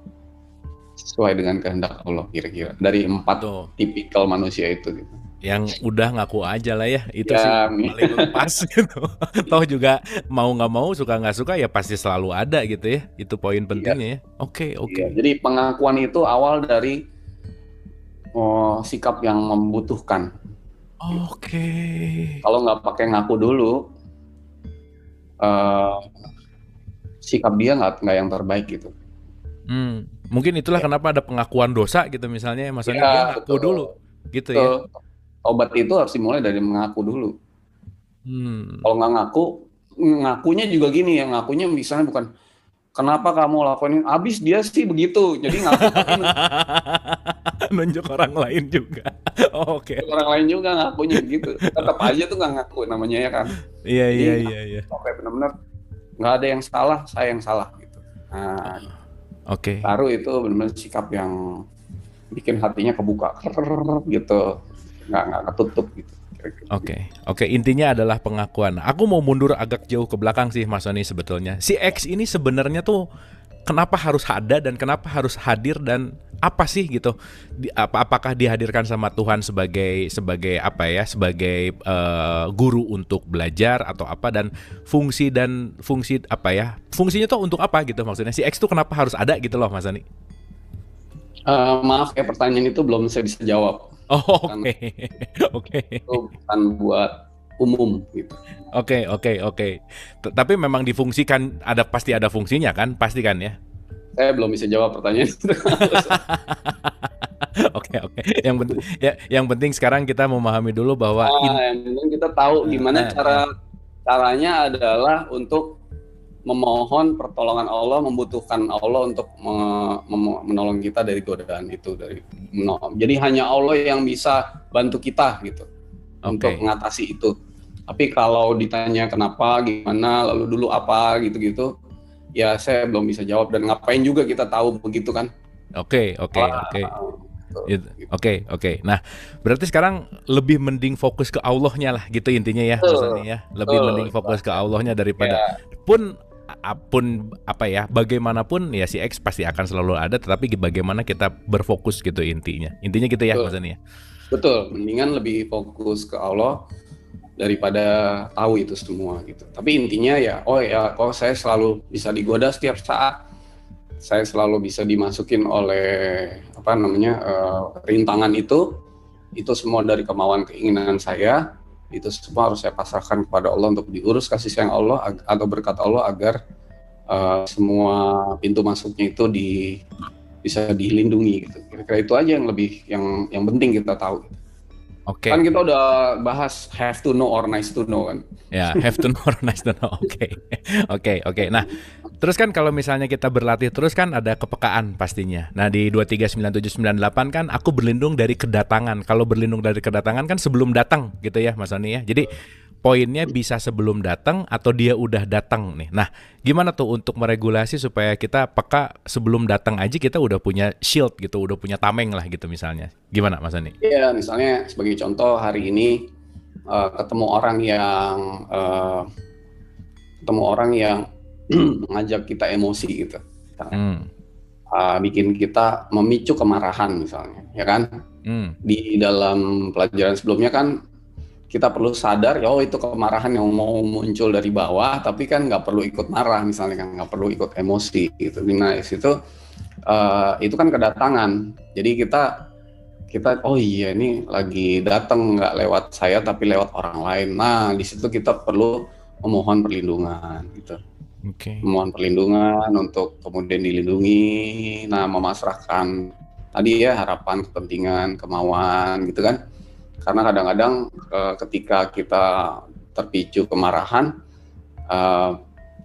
sesuai dengan kehendak Allah kira-kira dari 4 tipikal manusia itu gitu. Yang udah ngaku aja lah ya, itu Ya, sih paling lepas gitu. Toh juga mau nggak mau, suka nggak suka ya pasti selalu ada gitu ya. Itu poin pentingnya ya. Oke. Iya, jadi pengakuan itu awal dari sikap yang membutuhkan. Oke. Kalau nggak pakai ngaku dulu, sikap dia nggak yang terbaik gitu. Mungkin itulah kenapa ada pengakuan dosa gitu misalnya, Mas Sony, dia ngaku dulu gitu ya. Obat itu harus dimulai dari mengaku dulu. Kalau nggak ngakunya juga gini ya, ngakunya misalnya bukan kenapa kamu lakuin ini, abis dia sih begitu, jadi ngaku nunjuk orang lain juga. Oke. Orang lain juga ngakunya begitu, tetap aja tuh nggak ngaku namanya ya kan. Iya. Sampai benar-benar nggak ada yang salah, saya yang salah gitu. Nah, baru itu benar-benar sikap yang bikin hatinya kebuka gitu, nggak ketutup gitu. Oke. Intinya adalah pengakuan. Aku mau mundur agak jauh ke belakang sih, Mas Sony sebetulnya. Si X ini sebenarnya tuh kenapa harus ada dan kenapa harus hadir dan apa sih gitu? Apakah dihadirkan sama Tuhan sebagai apa ya? Sebagai guru untuk belajar atau apa, dan fungsi apa ya? Fungsinya tuh untuk apa gitu maksudnya? Si X tuh kenapa harus ada gitu loh, Mas Sony? Maaf pertanyaan itu belum saya bisa jawab. Oke. Itu bukan buat umum gitu. Oke. Tapi memang difungsikan, pasti ada fungsinya kan? Pasti kan ya? Saya belum bisa jawab pertanyaan itu. Oke. Yang penting sekarang kita memahami dulu bahwa yang penting kita tahu gimana caranya adalah untuk memohon pertolongan Allah, membutuhkan Allah untuk menolong kita dari godaan itu, jadi hanya Allah yang bisa bantu kita gitu untuk mengatasi itu. Tapi kalau ditanya kenapa, gimana, lalu dulu apa gitu-gitu, ya saya belum bisa jawab, dan ngapain juga kita tahu begitu kan. Oke. Nah, berarti sekarang lebih mending fokus ke Allahnya lah gitu intinya ya, maksudnya ya. Lebih mending fokus ke Allahnya daripada pun apa ya, bagaimanapun ya si X pasti akan selalu ada, tetapi bagaimana kita berfokus gitu intinya gitu ya, maksudnya. Betul, mendingan lebih fokus ke Allah daripada tahu itu semua gitu. Tapi intinya ya, kalau saya selalu bisa digoda setiap saat, saya selalu bisa dimasukin oleh rintangan itu semua dari kemauan keinginan saya. Itu semua harus saya pasrahkan kepada Allah untuk diurus kasih sayang Allah atau berkat Allah agar semua pintu masuknya itu bisa dilindungi gitu. Kira-kira itu aja yang lebih yang penting kita tahu. Kan kita udah bahas have to know or nice to know kan. Ya, have to know or nice to know. Oke. Nah, terus kan kalau misalnya kita berlatih terus kan ada kepekaan pastinya. Nah, di 239798 kan aku berlindung dari kedatangan. Kalau berlindung dari kedatangan kan sebelum datang gitu ya, Mas Sony ya. Jadi poinnya bisa sebelum datang atau dia udah datang nih. Nah, gimana tuh untuk meregulasi supaya kita peka sebelum datang aja kita udah punya shield gitu, udah punya tameng lah gitu misalnya. Gimana Mas Sony? Iya, misalnya sebagai contoh hari ini ketemu orang yang mengajak kita emosi gitu. Bikin kita memicu kemarahan misalnya, ya kan? Di dalam pelajaran sebelumnya kan kita perlu sadar, itu kemarahan yang mau muncul dari bawah, tapi kan nggak perlu ikut marah misalnya, kan nggak perlu ikut emosi gitu. Nah itu kan kedatangan. Jadi kita ini lagi datang nggak lewat saya tapi lewat orang lain. Nah di situ kita perlu memohon perlindungan gitu. Memohon perlindungan untuk kemudian dilindungi. Nah memasrahkan tadi ya harapan, kepentingan, kemauan gitu kan. Karena kadang-kadang ketika kita terpicu kemarahan,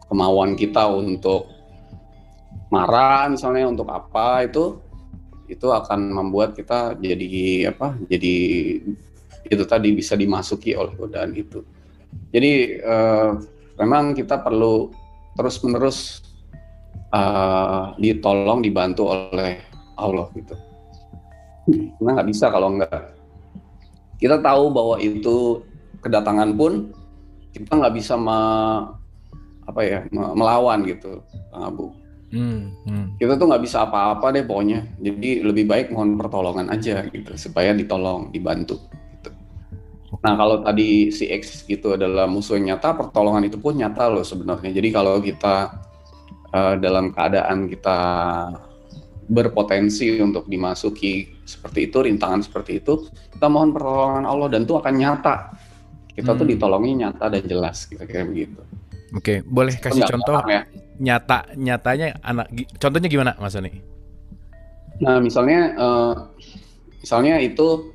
kemauan kita untuk marah misalnya untuk apa itu itu akan membuat kita jadi jadi itu tadi bisa dimasuki oleh godaan itu. Jadi memang kita perlu terus-menerus ditolong, dibantu oleh Allah gitu. Karena nggak bisa kalau nggak. Kita tahu bahwa itu kedatangan pun kita nggak bisa melawan gitu, Bang Abu. Kita tuh nggak bisa apa-apa deh pokoknya. Jadi lebih baik mohon pertolongan aja gitu, supaya ditolong, dibantu. Gitu. Nah kalau tadi si X itu adalah musuh yang nyata, pertolongan itu pun nyata loh sebenarnya. Jadi kalau kita dalam keadaan kita berpotensi untuk dimasuki seperti itu, rintangan seperti itu, kita mohon pertolongan Allah dan itu akan nyata. Kita tuh ditolongi nyata dan jelas, kira-kira begitu. Oke, boleh kasih contoh ya? nyatanya contohnya gimana Mas Sony? Nah misalnya itu,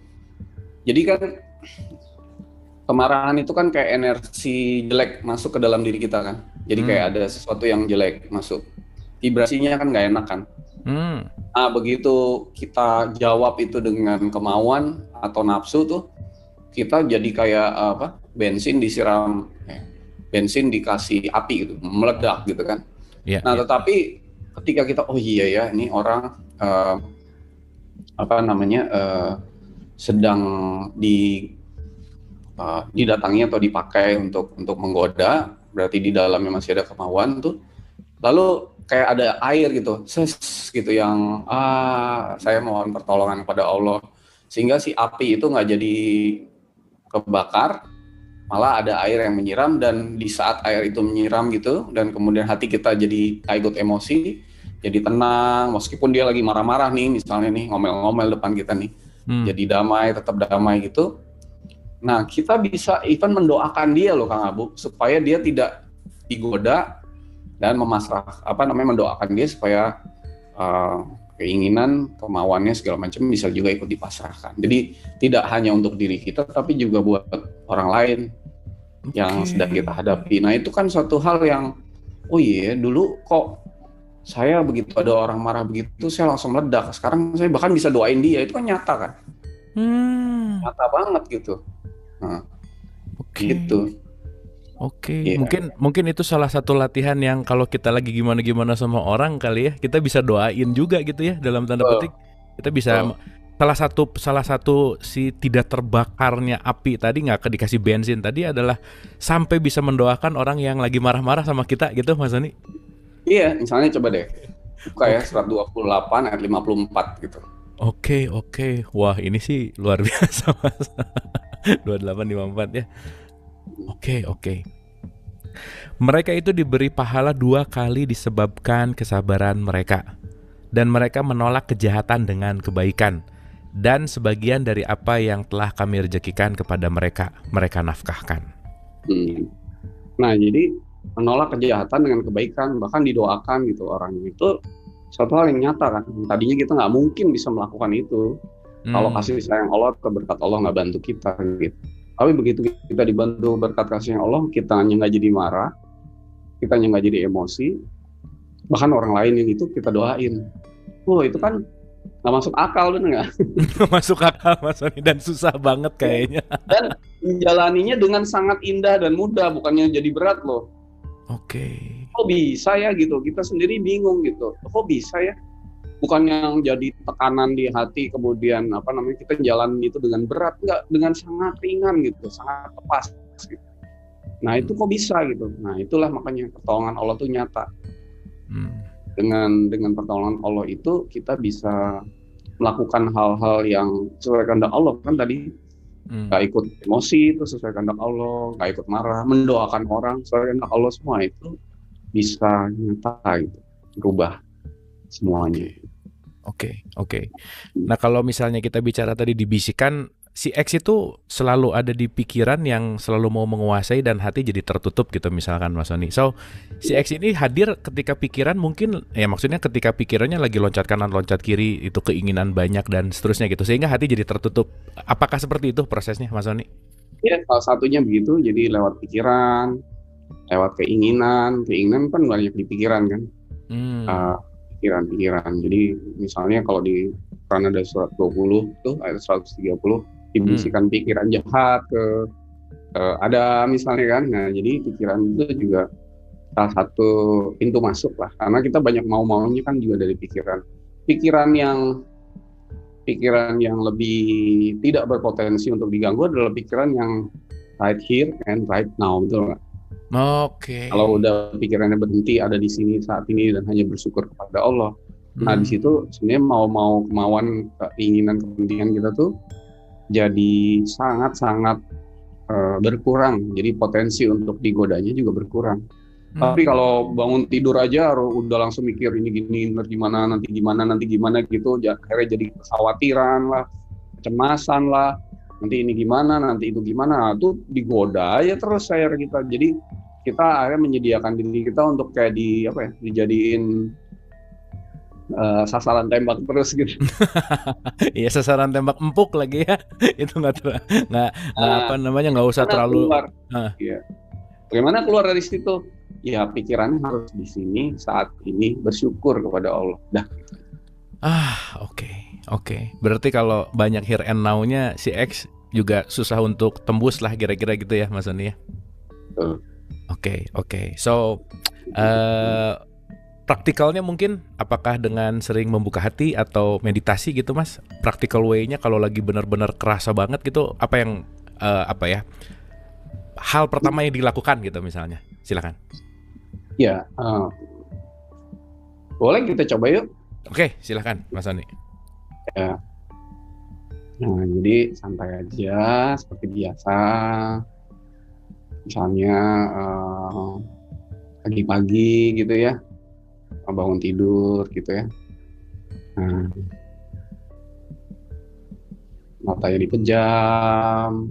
jadi kan kemarahan itu kan kayak energi jelek masuk ke dalam diri kita kan. Jadi kayak ada sesuatu yang jelek masuk, vibrasinya kan nggak enak kan. Nah begitu kita jawab itu dengan kemauan atau nafsu tuh, kita jadi kayak bensin dikasih api gitu, meledak gitu kan. Tetapi ketika kita ini orang sedang didatangi atau dipakai untuk menggoda, berarti di dalamnya masih ada kemauan tuh. Lalu kayak ada air gitu, gitu yang saya mohon pertolongan kepada Allah, sehingga si api itu nggak jadi kebakar, malah ada air yang menyiram, dan di saat air itu menyiram gitu, dan kemudian hati kita jadi ikut emosi, jadi tenang, meskipun dia lagi marah-marah nih, misalnya nih ngomel-ngomel depan kita nih, jadi damai, tetap damai gitu. Nah kita bisa even mendoakan dia loh Kang Abu, supaya dia tidak digoda, dan mendoakan dia supaya keinginan, kemauannya segala macam bisa juga ikut dipasrahkan. Jadi tidak hanya untuk diri kita, tapi juga buat orang lain yang sedang kita hadapi. Nah itu kan suatu hal yang, dulu kok saya begitu ada orang marah begitu, saya langsung meledak. Sekarang saya bahkan bisa doain dia, itu kan nyata kan? Nyata banget gitu. Nah, gitu. Mungkin itu salah satu latihan yang kalau kita lagi gimana sama orang kali ya, kita bisa doain juga gitu ya, dalam tanda petik. Kita bisa salah satu si tidak terbakarnya api tadi, nggak dikasih bensin tadi, adalah sampai bisa mendoakan orang yang lagi marah-marah sama kita gitu, Mas Sony. Iya, misalnya coba deh buka ya surat 28 ayat 54 gitu. Oke. Wah, ini sih luar biasa Mas. 28:54 ya. Oke. Mereka itu diberi pahala 2 kali disebabkan kesabaran mereka, dan mereka menolak kejahatan dengan kebaikan, dan sebagian dari apa yang telah kami rezekikan kepada mereka nafkahkan. Nah jadi menolak kejahatan dengan kebaikan, bahkan didoakan gitu orang itu, suatu hal yang nyata kan. Tadinya kita nggak mungkin bisa melakukan itu kalau kasih sayang Allah atau berkat Allah nggak bantu kita gitu. Tapi begitu kita dibantu berkat kasih Allah, kita nggak jadi marah, kita nggak jadi emosi, bahkan orang lain yang itu kita doain. Itu kan nggak masuk akal, bener nggak? Masuk akal Mas Sony, dan susah banget kayaknya. Dan menjalaninya dengan sangat indah dan mudah, bukannya jadi berat loh. Kok bisa ya gitu? Kita sendiri bingung gitu. Kok bisa ya? Bukan yang jadi tekanan di hati, kemudian kita jalan itu dengan berat, enggak, dengan sangat ringan gitu, sangat lepas gitu. Nah itu kok bisa gitu. Nah itulah makanya pertolongan Allah tuh nyata. Dengan pertolongan Allah itu kita bisa melakukan hal-hal yang sesuai kehendak Allah kan tadi. Nggak ikut emosi itu sesuai kehendak Allah, nggak ikut marah, mendoakan orang sesuai kehendak Allah, semua itu bisa nyata gitu, berubah semuanya. Oke. Nah kalau misalnya kita bicara tadi dibisikkan, si X itu selalu ada di pikiran yang selalu mau menguasai dan hati jadi tertutup gitu misalkan Mas Sony. So si X ini hadir ketika pikiran mungkin, ya maksudnya ketika pikirannya lagi loncat kanan loncat kiri, itu keinginan banyak dan seterusnya gitu, sehingga hati jadi tertutup. Apakah seperti itu prosesnya Mas Sony? Ya salah satunya begitu, jadi lewat pikiran, lewat keinginan kan banyak di pikiran kan. Pikiran. Jadi misalnya kalau di Karena ada surat 20 tuh ayat 130 dibisikkan pikiran jahat ke ada misalnya kan. Nah, jadi pikiran itu juga salah satu pintu masuk lah. Karena kita banyak mau-maunya kan juga dari pikiran. Pikiran yang lebih tidak berpotensi untuk diganggu adalah pikiran yang right here and right now, betul nggak? Oke. Kalau udah pikirannya berhenti ada di sini saat ini dan hanya bersyukur kepada Allah, nah di situ sebenarnya kemauan, keinginan, kepentingan kita tuh jadi sangat-sangat berkurang. Jadi potensi untuk digodanya juga berkurang. Tapi kalau bangun tidur aja udah langsung mikir ini gini, nanti gimana gitu, akhirnya jadi kekhawatiran lah, kecemasan lah, nanti ini gimana, nanti itu gimana, itu digoda aja terus kita. Jadi kita akhirnya menyediakan diri kita untuk kayak dijadiin sasaran tembak terus gitu. Iya, sasaran tembak empuk lagi ya. Itu nggak usah terlalu. Iya. Bagaimana keluar dari situ? Ya pikirannya harus di sini saat ini bersyukur kepada Allah. Dah. Oke. Berarti kalau banyak here and now-nya si X juga susah untuk tembus lah kira-kira gitu ya Mas Sony ya. Oke. So praktikalnya mungkin apakah dengan sering membuka hati atau meditasi gitu Mas? Practical way-nya kalau lagi benar-benar kerasa banget gitu, apa yang hal pertama yang dilakukan gitu misalnya? Silakan. Ya, boleh kita coba yuk. Oke, silakan Mas Sony. Ya. Nah, jadi santai aja seperti biasa. Misalnya pagi-pagi gitu ya. Bangun tidur gitu ya. Nah, matanya dipejam,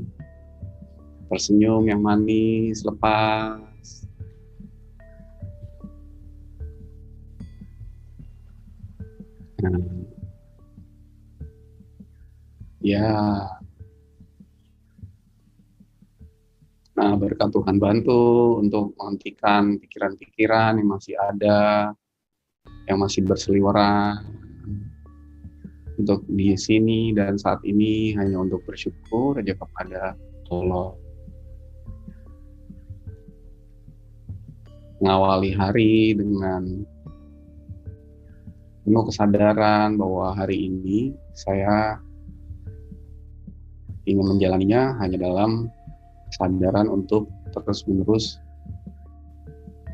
tersenyum yang manis, lepas. Nah, berkat Tuhan bantu untuk menghentikan pikiran-pikiran yang masih ada, yang masih berseliweran, untuk di sini dan saat ini hanya untuk bersyukur aja kepada Allah. Mengawali hari dengan penuh kesadaran bahwa hari ini saya ingin menjalaninya hanya dalam kesadaran untuk terus-menerus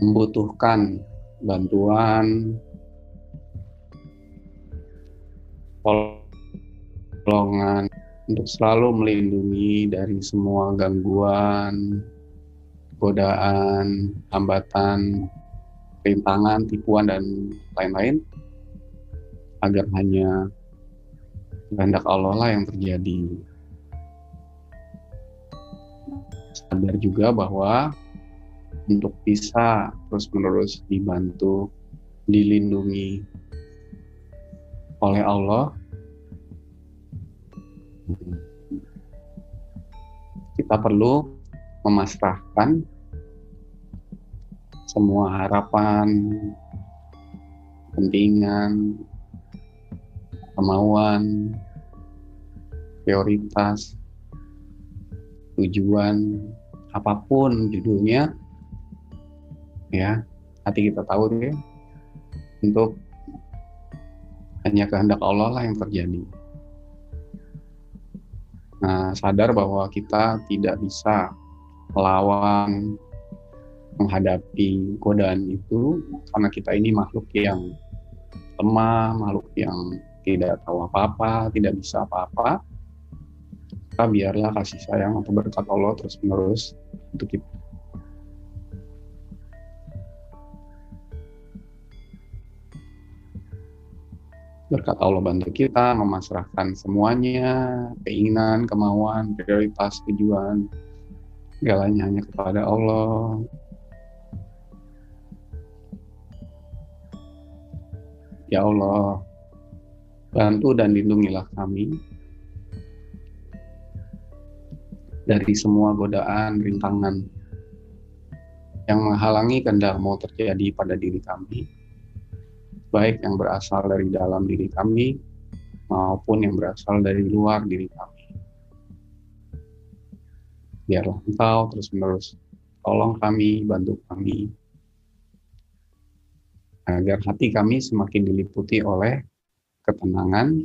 membutuhkan bantuan, pertolongan untuk selalu melindungi dari semua gangguan, godaan, hambatan, rintangan, tipuan, dan lain-lain, agar hanya kehendak Allah lah yang terjadi. Sadar juga bahwa untuk bisa terus-menerus dibantu, dilindungi oleh Allah, kita perlu memasrahkan semua harapan, kepentingan, kemauan, prioritas, tujuan, apapun judulnya, ya, hati kita tahu ya, untuk hanya kehendak Allah lah yang terjadi. Nah, sadar bahwa kita tidak bisa melawan, menghadapi godaan itu, karena kita ini makhluk yang lemah, makhluk yang tidak tahu apa-apa, tidak bisa apa-apa. Maka biarlah kasih sayang atau berkat Allah terus menerus untuk kita. Berkat Allah bantu kita memasrahkan semuanya, keinginan, kemauan, prioritas, tujuan, segalanya hanya kepada Allah. Ya Allah, bantu dan lindungilah kami dari semua godaan, rintangan yang menghalangi kehendak-Mu terjadi pada diri kami, baik yang berasal dari dalam diri kami maupun yang berasal dari luar diri kami. Biarlah Engkau terus-menerus tolong kami, bantu kami, agar hati kami semakin diliputi oleh ketenangan,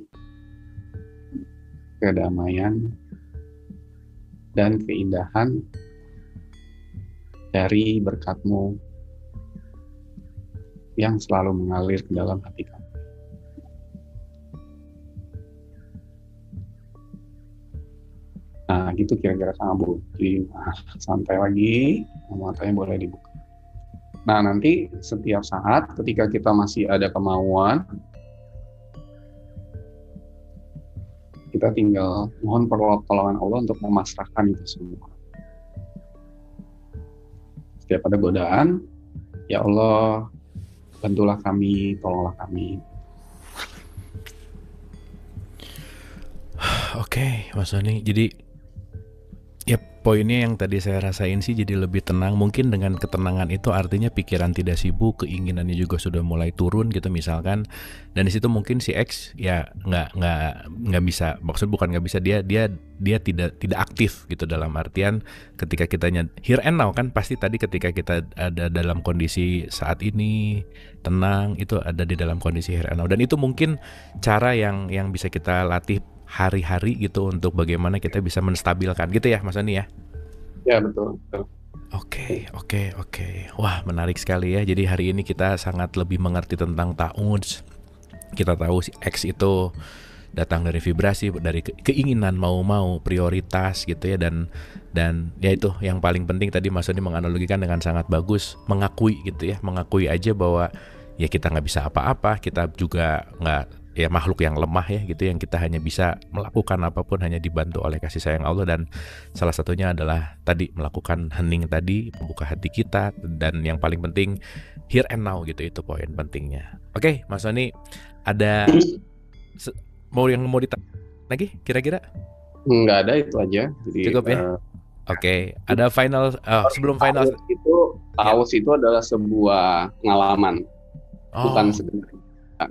kedamaian, dan keindahan dari berkat-Mu yang selalu mengalir ke dalam hati kami. Nah, gitu kira-kira Kang Abu. Jadi, santai lagi, matanya boleh dibuka. Nah, nanti setiap saat ketika kita masih ada kemauan, kita tinggal mohon pertolongan Allah untuk memasrahkan itu semua. Setiap ada godaan, ya Allah, bantulah kami, tolonglah kami. Oke, Mas Sony. Jadi ya poinnya yang tadi saya rasain sih jadi lebih tenang. Mungkin dengan ketenangan itu artinya pikiran tidak sibuk, keinginannya juga sudah mulai turun gitu misalkan. Dan di situ mungkin si X ya nggak bisa, maksud bukan nggak bisa, dia tidak aktif gitu, dalam artian ketika kitanya here and now kan pasti tadi ketika kita ada dalam kondisi saat ini tenang, itu ada di dalam kondisi here and now. Dan itu mungkin cara yang bisa kita latih hari-hari gitu untuk bagaimana kita bisa menstabilkan gitu ya Mas Ani ya. Ya betul. Oke. Wah, menarik sekali ya. Jadi hari ini kita sangat lebih mengerti tentang ta'awudz. Kita tahu si X itu datang dari vibrasi, dari keinginan mau prioritas gitu ya, dan ya itu yang paling penting tadi Mas Ani menganalogikan dengan sangat bagus, mengakui gitu ya, mengakui aja bahwa ya kita nggak bisa apa-apa, kita juga nggak, ya makhluk yang lemah ya gitu, yang kita hanya bisa melakukan apapun hanya dibantu oleh kasih sayang Allah. Dan salah satunya adalah tadi melakukan hening tadi, membuka hati kita, dan yang paling penting here and now gitu, itu poin pentingnya. Oke, Mas Sony, ada mau ditanya lagi kira-kira? Nggak ada, itu aja. Jadi, cukup ya. Oke, ada final sebelum final ta'awudz itu adalah sebuah pengalaman, bukan sekedar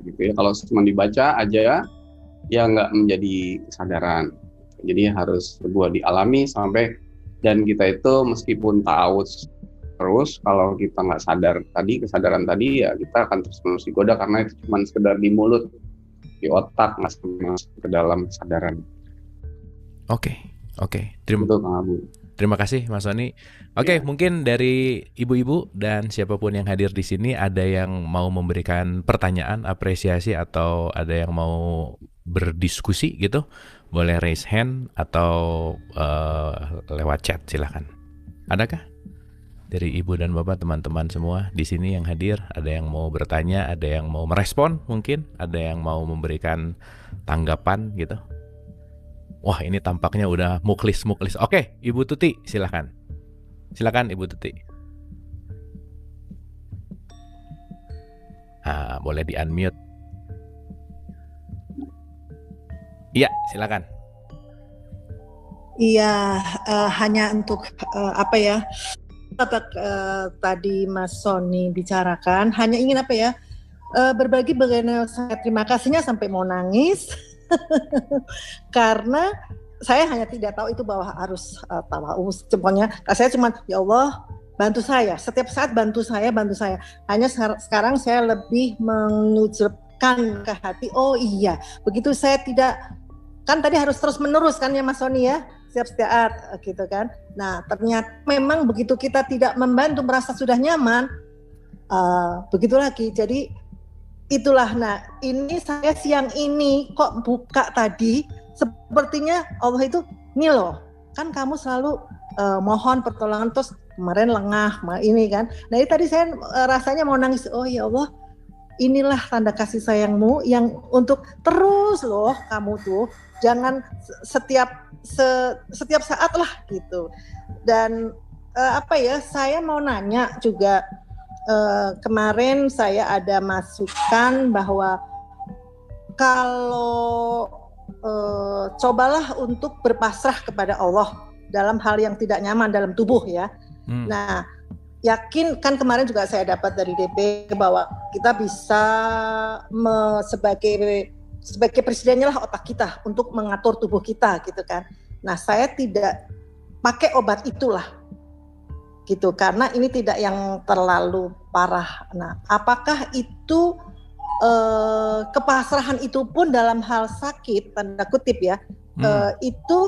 gitu ya. Kalau cuma dibaca aja ya nggak menjadi kesadaran. Jadi harus sebuah dialami sampai, dan kita itu meskipun ta'awudz terus, kalau kita nggak sadar tadi, kesadaran tadi, ya kita akan terus digoda karena itu cuma sekedar di mulut, di otak, nggak masuk ke dalam kesadaran. Oke. Terima kasih Mas Sony. Oke, mungkin dari ibu-ibu dan siapapun yang hadir di sini ada yang mau memberikan pertanyaan, apresiasi, atau ada yang mau berdiskusi gitu, boleh raise hand atau lewat chat, silakan. Adakah dari ibu dan bapak, teman-teman semua di sini yang hadir, ada yang mau bertanya, ada yang mau merespon, mungkin ada yang mau memberikan tanggapan gitu? Wah, ini tampaknya udah muklis. Oke, Ibu Tuti, silakan Ibu Tuti. Boleh di unmute. Iya, silakan. Iya, hanya untuk tadi Mas Sony bicarakan, hanya ingin berbagi bagaimana saya terima kasihnya sampai mau nangis. Karena saya hanya tidak tahu itu bahwa harus ta'awudz. Saya cuma ya Allah bantu saya, setiap saat bantu saya. Hanya sekarang saya lebih mengucapkan ke hati, oh iya, begitu saya tidak, kan tadi harus terus menerus kan ya Mas Sony ya, setiap saat gitu kan. Nah ternyata memang begitu kita tidak membantu, merasa sudah nyaman, begitu lagi. Jadi itulah, nah ini saya siang ini kok buka tadi, sepertinya Allah itu, nih loh, kan kamu selalu mohon pertolongan, terus kemarin lengah, ini kan. Nah ini tadi saya rasanya mau nangis, oh ya Allah, inilah tanda kasih sayangmu yang untuk terus loh, kamu tuh, jangan setiap saat lah gitu. Dan saya mau nanya juga, kemarin saya ada masukan bahwa kalau cobalah untuk berpasrah kepada Allah dalam hal yang tidak nyaman dalam tubuh ya. Nah, yakin kan kemarin juga saya dapat dari DP bahwa kita bisa sebagai sebagai presidennya lah otak kita untuk mengatur tubuh kita gitu kan. Nah saya tidak pakai obat itulah gitu karena ini tidak yang terlalu parah. Nah apakah itu kepasrahan itu pun dalam hal sakit tanda kutip ya itu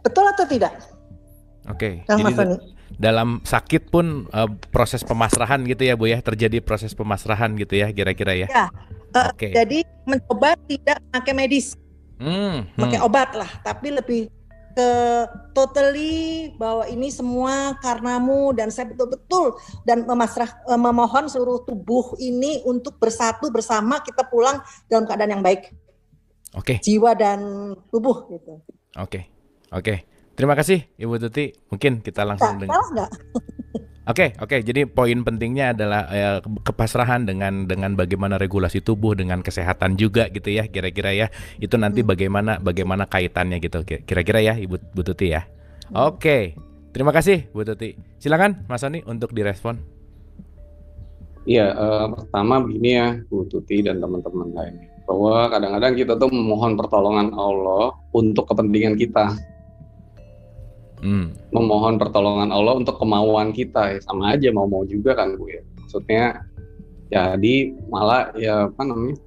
betul atau tidak? Oke. Kang Jadi Mas Tony. dalam sakit pun proses pemasrahan gitu ya Bu ya, terjadi proses pemasrahan gitu ya kira-kira ya. Ya, Oke. jadi mencoba tidak pakai medis, pakai obat lah, tapi lebih ke totally bahwa ini semua karenamu dan saya betul-betul dan memohon seluruh tubuh ini untuk bersatu bersama kita pulang dalam keadaan yang baik. Oke. Jiwa dan tubuh gitu. Oke. Terima kasih Ibu Tuti. Mungkin kita langsung Salah nggak? Oke. Jadi poin pentingnya adalah kepasrahan dengan bagaimana regulasi tubuh dengan kesehatan juga gitu ya kira-kira ya. Itu nanti bagaimana kaitannya gitu kira-kira ya Ibu Tuti ya. Oke. Terima kasih Bu Tuti. Silakan Mas Soni untuk direspon. Iya, pertama begini ya Bu Tuti dan teman-teman lainnya, bahwa kadang-kadang kita tuh memohon pertolongan Allah untuk kepentingan kita. Memohon pertolongan Allah untuk kemauan kita, ya sama aja mau juga kan Bu ya. Maksudnya jadi malah ya apa namanya,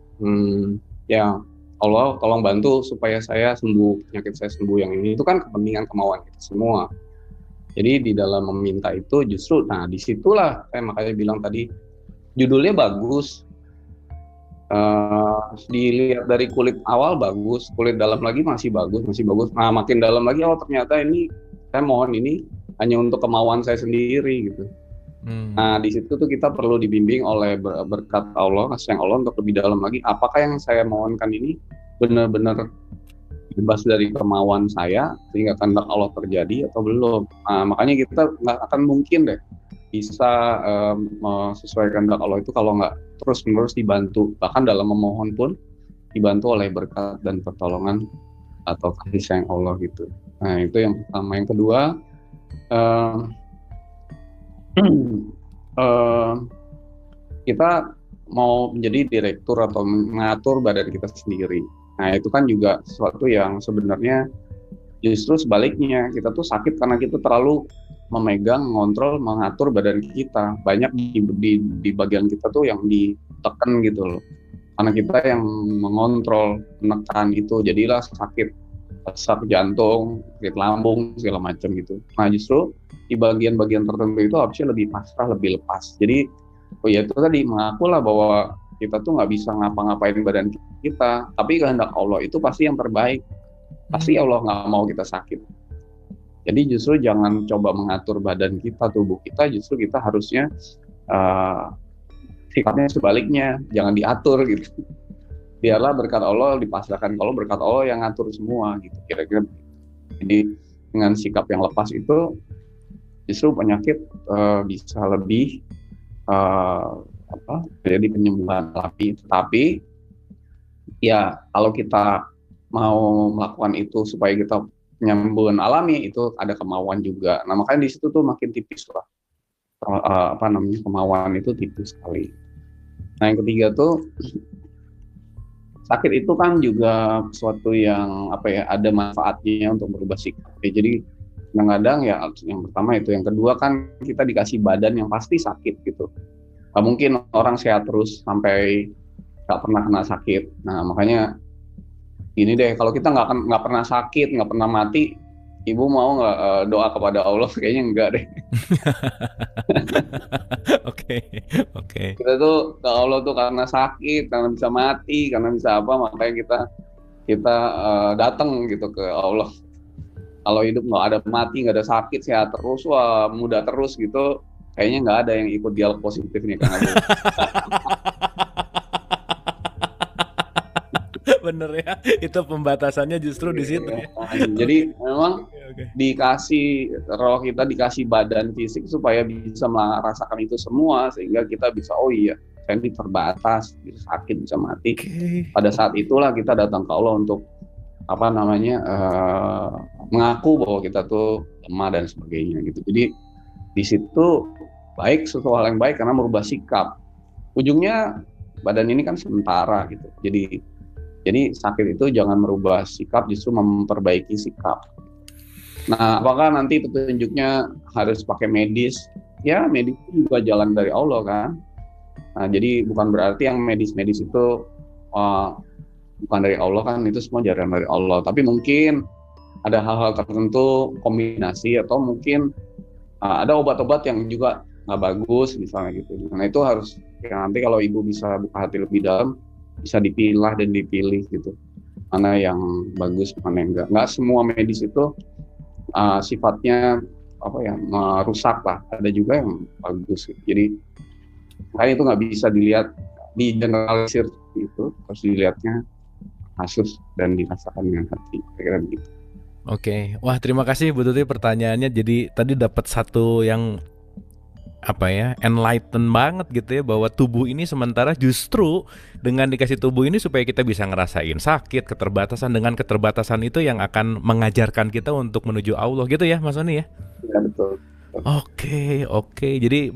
ya Allah tolong bantu supaya saya sembuh, penyakit saya sembuh yang ini, itu kan kepentingan kemauan kita semua. Jadi di dalam meminta itu justru, nah disitulah saya makanya bilang tadi judulnya bagus, dilihat dari kulit awal bagus, kulit dalam lagi masih bagus. Nah makin dalam lagi, oh ternyata ini saya mohon ini hanya untuk kemauan saya sendiri gitu. Nah di situ tuh kita perlu dibimbing oleh berkat Allah, kasih Allah untuk lebih dalam lagi. Apakah yang saya mohonkan ini benar-benar bebas dari kemauan saya sehingga kehendak Allah terjadi atau belum? Nah makanya kita nggak akan mungkin deh bisa sesuai kehendak Allah itu kalau nggak terus-menerus dibantu. Bahkan dalam memohon pun dibantu oleh berkat dan pertolongan atau kasih sayang Allah gitu. Nah itu yang pertama. Yang kedua, kita mau menjadi direktur atau mengatur badan kita sendiri. Nah itu kan juga sesuatu yang sebenarnya justru sebaliknya, kita tuh sakit karena kita terlalu memegang, mengontrol, mengatur badan kita. Banyak di bagian kita tuh yang ditekan gitu loh. Karena kita yang mengontrol, menekan itu, jadilah sakit jantung, sakit lambung, segala macam gitu. Nah justru di bagian-bagian tertentu itu harusnya lebih pasrah, lebih lepas. Jadi ya itu tadi, mengakulah bahwa kita tuh nggak bisa ngapa-ngapain badan kita, tapi kehendak Allah itu pasti yang terbaik. Pasti Allah nggak mau kita sakit. Jadi justru jangan coba mengatur badan kita, tubuh kita, justru kita harusnya sifatnya sebaliknya, jangan diatur gitu. Biarlah berkat Allah dipasrahkan, kalau berkat Allah yang ngatur semua gitu kira-kira. Jadi dengan sikap yang lepas itu justru penyakit bisa lebih terjadi penyembuhan alami. Tapi ya kalau kita mau melakukan itu supaya kita penyembuhan alami, itu ada kemauan juga. Nah makanya di situ tuh makin tipis lah kemauan itu tipis sekali. Nah yang ketiga tuh, sakit itu kan juga sesuatu yang ada manfaatnya untuk merubah sikap. Jadi kadang-kadang ya yang pertama itu, yang kedua kan kita dikasih badan yang pasti sakit gitu. Gak mungkin orang sehat terus sampai gak pernah kena sakit. Nah makanya ini deh, kalau kita nggak pernah sakit, nggak pernah mati, Ibu mau nggak doa kepada Allah? Kayaknya enggak deh. Oke. Kita tuh ke Allah tuh karena sakit, karena bisa mati, karena bisa apa, makanya kita datang gitu ke Allah. Kalau hidup nggak ada mati, nggak ada sakit, sehat terus, wah muda terus gitu, kayaknya nggak ada yang ikut dialog positif nih Kang Abu. Bener ya, itu pembatasannya justru di situ ya. Jadi memang dikasih roh kita, dikasih badan fisik supaya bisa merasakan itu semua, sehingga kita bisa, oh iya, saya ini terbatas, bisa sakit, bisa mati. Pada saat itulah kita datang ke Allah untuk mengaku bahwa kita tuh lemah dan sebagainya gitu. Jadi di situ baik, suatu hal yang baik karena merubah sikap. Ujungnya badan ini kan sementara gitu. Jadi sakit itu jangan merubah sikap, justru memperbaiki sikap. Nah, apakah nanti petunjuknya harus pakai medis? Ya, medis itu juga jalan dari Allah kan. Nah, jadi bukan berarti yang medis-medis itu bukan dari Allah kan, itu semua jalan dari Allah. Tapi mungkin ada hal-hal tertentu kombinasi, atau mungkin ada obat-obat yang juga nggak bagus misalnya gitu. Nah itu harus ya, nanti kalau ibu bisa buka hati lebih dalam, bisa dipilah dan dipilih gitu, mana yang bagus mana yang enggak. Nggak semua medis itu sifatnya merusak lah, ada juga yang bagus gitu. Jadi makanya itu nggak bisa dilihat di generalisir itu, harus dilihatnya kasus dan dirasakan dengan hati, kira-kira begitu. Oke, wah terima kasih Bu Tuti pertanyaannya. Jadi tadi dapat satu yang enlighten banget gitu ya, bahwa tubuh ini sementara justru dengan dikasih tubuh ini supaya kita bisa ngerasain sakit, keterbatasan, dengan keterbatasan itu yang akan mengajarkan kita untuk menuju Allah gitu ya Mas Sony ya. Ya betul. Oke. Jadi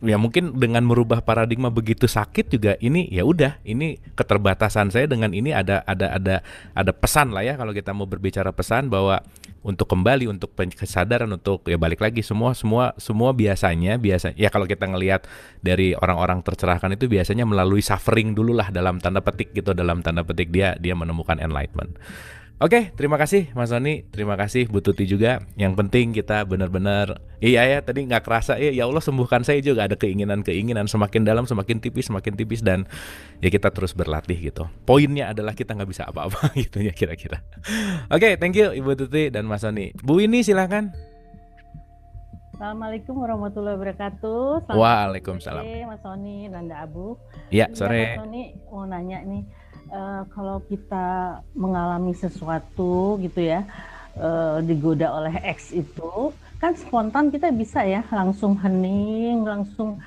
ya mungkin dengan merubah paradigma begitu sakit juga ini ya udah, ini keterbatasan saya, dengan ini ada pesan lah ya, kalau kita mau berbicara pesan bahwa untuk kembali, untuk kesadaran, untuk ya balik lagi semua biasanya ya kalau kita ngelihat dari orang-orang tercerahkan itu biasanya melalui suffering dulu lah, dalam tanda petik gitu, dalam tanda petik dia menemukan enlightenment. Oke, terima kasih Mas Sony, terima kasih Bu Tuti juga. Yang penting kita benar-benar tadi nggak kerasa ya Allah sembuhkan saya juga, ada keinginan semakin dalam semakin tipis dan ya kita terus berlatih gitu. Poinnya adalah kita nggak bisa apa-apa gitu ya kira-kira. Oke, thank you Ibu Tuti dan Mas Sony. Bu ini silakan. Assalamualaikum warahmatullahi wabarakatuh. Waalaikumsalam. Mas Sony, Nanda Abu. Ya, sore. Mas Sony mau nanya nih. Kalau kita mengalami sesuatu gitu ya, digoda oleh X itu kan spontan kita bisa ya langsung hening, langsung